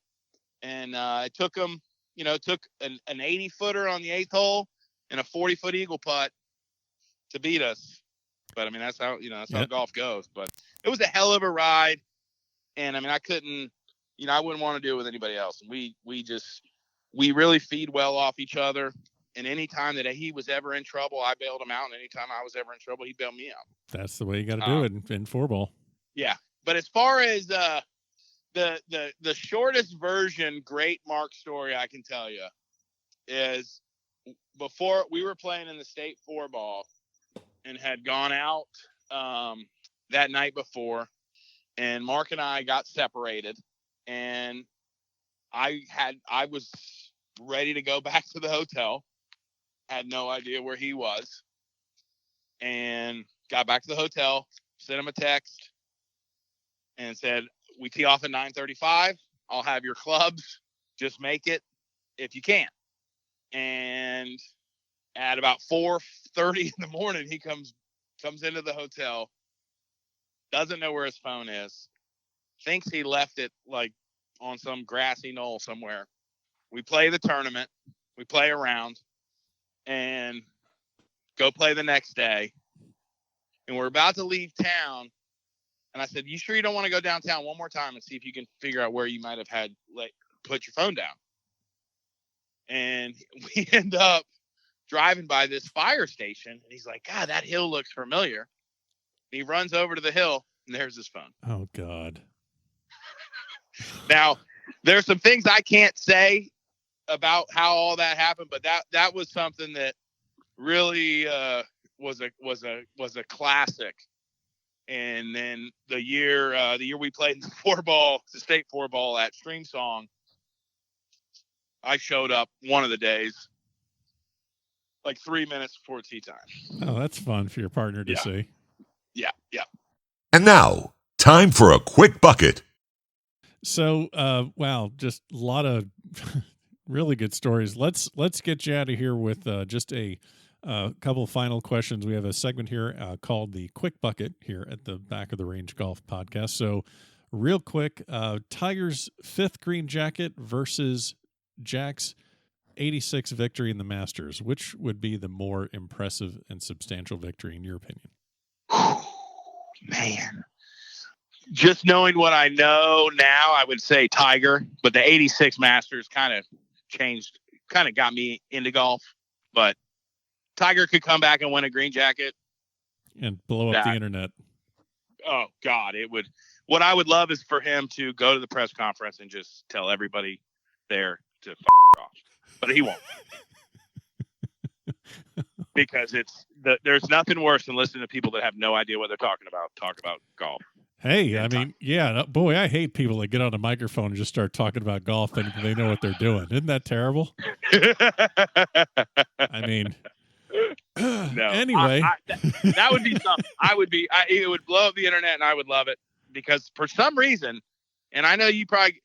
And it took them, took an 80-footer on the 8th hole and a 40-foot eagle putt to beat us. But, I mean, that's how, how golf goes. But it was a hell of a ride. And, I mean, I couldn't, I wouldn't want to do it with anybody else. And we really feed well off each other. And anytime that he was ever in trouble, I bailed him out. And anytime I was ever in trouble, he bailed me out. That's the way you got to do it in 4-ball. Yeah. But as far as the shortest version, great Marc story I can tell you is before we were playing in the state 4-ball and had gone out that night before, and Marc and I got separated, and I was ready to go back to the hotel. Had no idea where he was, and got back to the hotel, sent him a text and said, we tee off at 9:35. I'll have your clubs. Just make it if you can. And at about 4:30 in the morning, he comes into the hotel, doesn't know where his phone is, thinks he left it like on some grassy knoll somewhere. We play the tournament. We play around and go play the next day. And we're about to leave town. And I said, you sure you don't want to go downtown one more time and see if you can figure out where you might have had put your phone down? And we end up driving by this fire station. And he's like, God, that hill looks familiar. And he runs over to the hill and there's his phone. Oh, God. Now, there's some things I can't say about how all that happened, but that was something that really was a classic. And then the year we played in the state 4-ball at Streamsong, I showed up one of the days, like 3 minutes before tee time. Oh, that's fun for your partner to see. Yeah. And now, time for a quick bucket. So, wow, just a lot of really good stories. Let's get you out of here with just a couple of final questions. We have a segment here called the Quick Bucket here at the Back of the Range Golf Podcast. So, real quick, Tiger's 5th green jacket versus Jack's 86 victory in the Masters. Which would be the more impressive and substantial victory in your opinion? Man, just knowing what I know now, I would say Tiger, but the 86 Masters kind of got me into golf. But Tiger could come back and win a green jacket and blow up the internet. Oh God, it would. What I would love is for him to go to the press conference and just tell everybody there to off, but he won't. Because there's nothing worse than listening to people that have no idea what they're talking about talk about golf. Hey, I mean, yeah, boy, I hate people that get on a microphone and just start talking about golf and they know what they're doing. Isn't that terrible? I mean, no. Anyway, that would be something. It would blow up the internet, and I would love it because for some reason, and I know you probably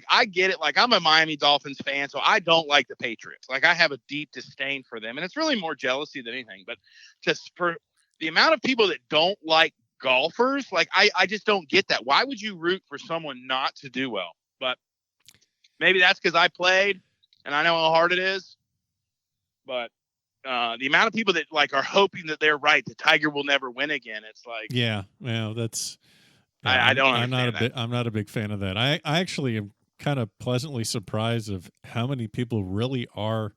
I get it. Like, I'm a Miami Dolphins fan, so I don't like the Patriots. Like, I have a deep disdain for them, and it's really more jealousy than anything. But just for the amount of people that don't like golfers, I just don't get that. Why would you root for someone not to do well? But maybe that's because I played and I know how hard it is. But the amount of people that are hoping that they're right, that Tiger will never win again. It's like, yeah, well, that's. I don't understand I'm not a big fan of that. I actually am kind of pleasantly surprised of how many people really are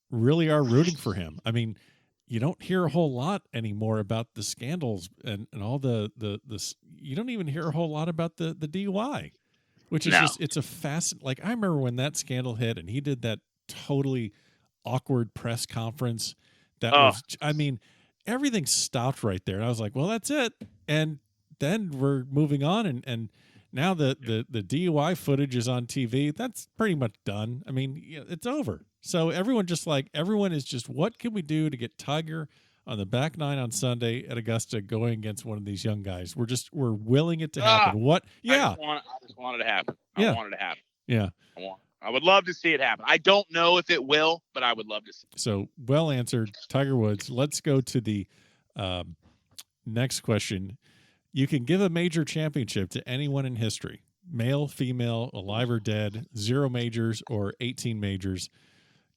rooting for him. I mean, you don't hear a whole lot anymore about the scandals and all the you don't even hear a whole lot about the DUI, which is just, it's a I remember when that scandal hit and he did that totally awkward press conference that was, I mean, everything stopped right there. And I was like, well, that's it. And then we're moving on. And now the DUI footage is on TV. That's pretty much done. I mean, it's over. So everyone is just, what can we do to get Tiger on the back nine on Sunday at Augusta going against one of these young guys? We're willing it to happen. What? Yeah. I just want it to happen. Yeah. I want it to happen. Yeah. I would love to see it happen. I don't know if it will, but I would love to see it. So well answered, Tiger Woods. Let's go to the next question. You can give a major championship to anyone in history, male, female, alive or dead, 0 majors or 18 majors.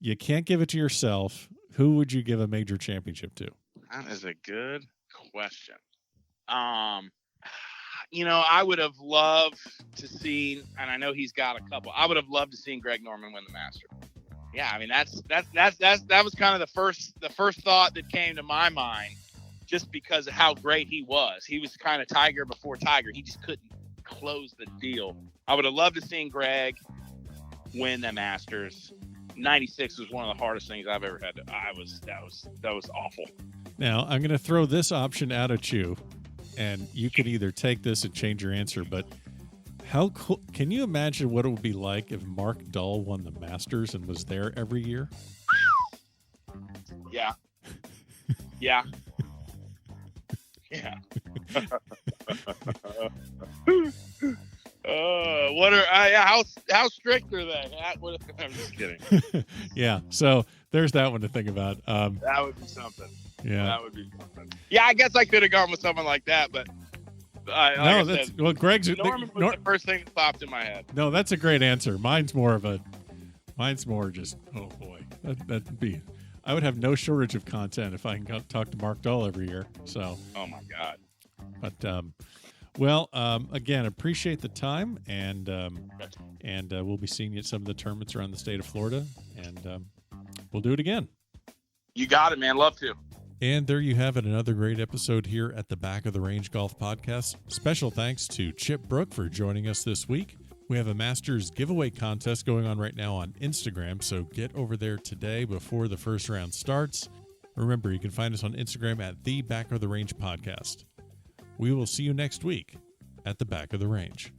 You can't give it to yourself. Who would you give a major championship to? That is a good question. I would have loved to see, and I know he's got a couple. I would have loved to see Greg Norman win the Masters. Yeah, I mean that was kind of the first thought that came to my mind, just because of how great he was. He was kind of Tiger before Tiger. He just couldn't close the deal. I would have loved to see Greg win the Masters. 96 was one of the hardest things I've ever had to. That was awful. Now I'm going to throw this option out at you, and you could either take this and change your answer. But how cool? Can you imagine what it would be like if Marc Dull won the Masters and was there every year? Yeah. Yeah. Yeah. How strict are they? I'm just kidding. Yeah. So there's that one to think about. That would be something. Yeah. That would be something. Yeah, I guess I could have gone with someone like that, but Greg's Norman was the first thing that popped in my head. No, that's a great answer. Mine's more just, oh boy, that'd be. I would have no shortage of content if I can talk to Marc Dull every year. So. Oh my God. But again, appreciate the time, and we'll be seeing you at some of the tournaments around the state of Florida, and we'll do it again. You got it, man. Love to. And there you have it, another great episode here at the Back of the Range Golf Podcast. Special thanks to Chip Brooke for joining us this week. We have a Masters giveaway contest going on right now on Instagram, so get over there today before the first round starts. Remember, you can find us on Instagram at the Back of the Range Podcast. We will see you next week at the Back of the Range.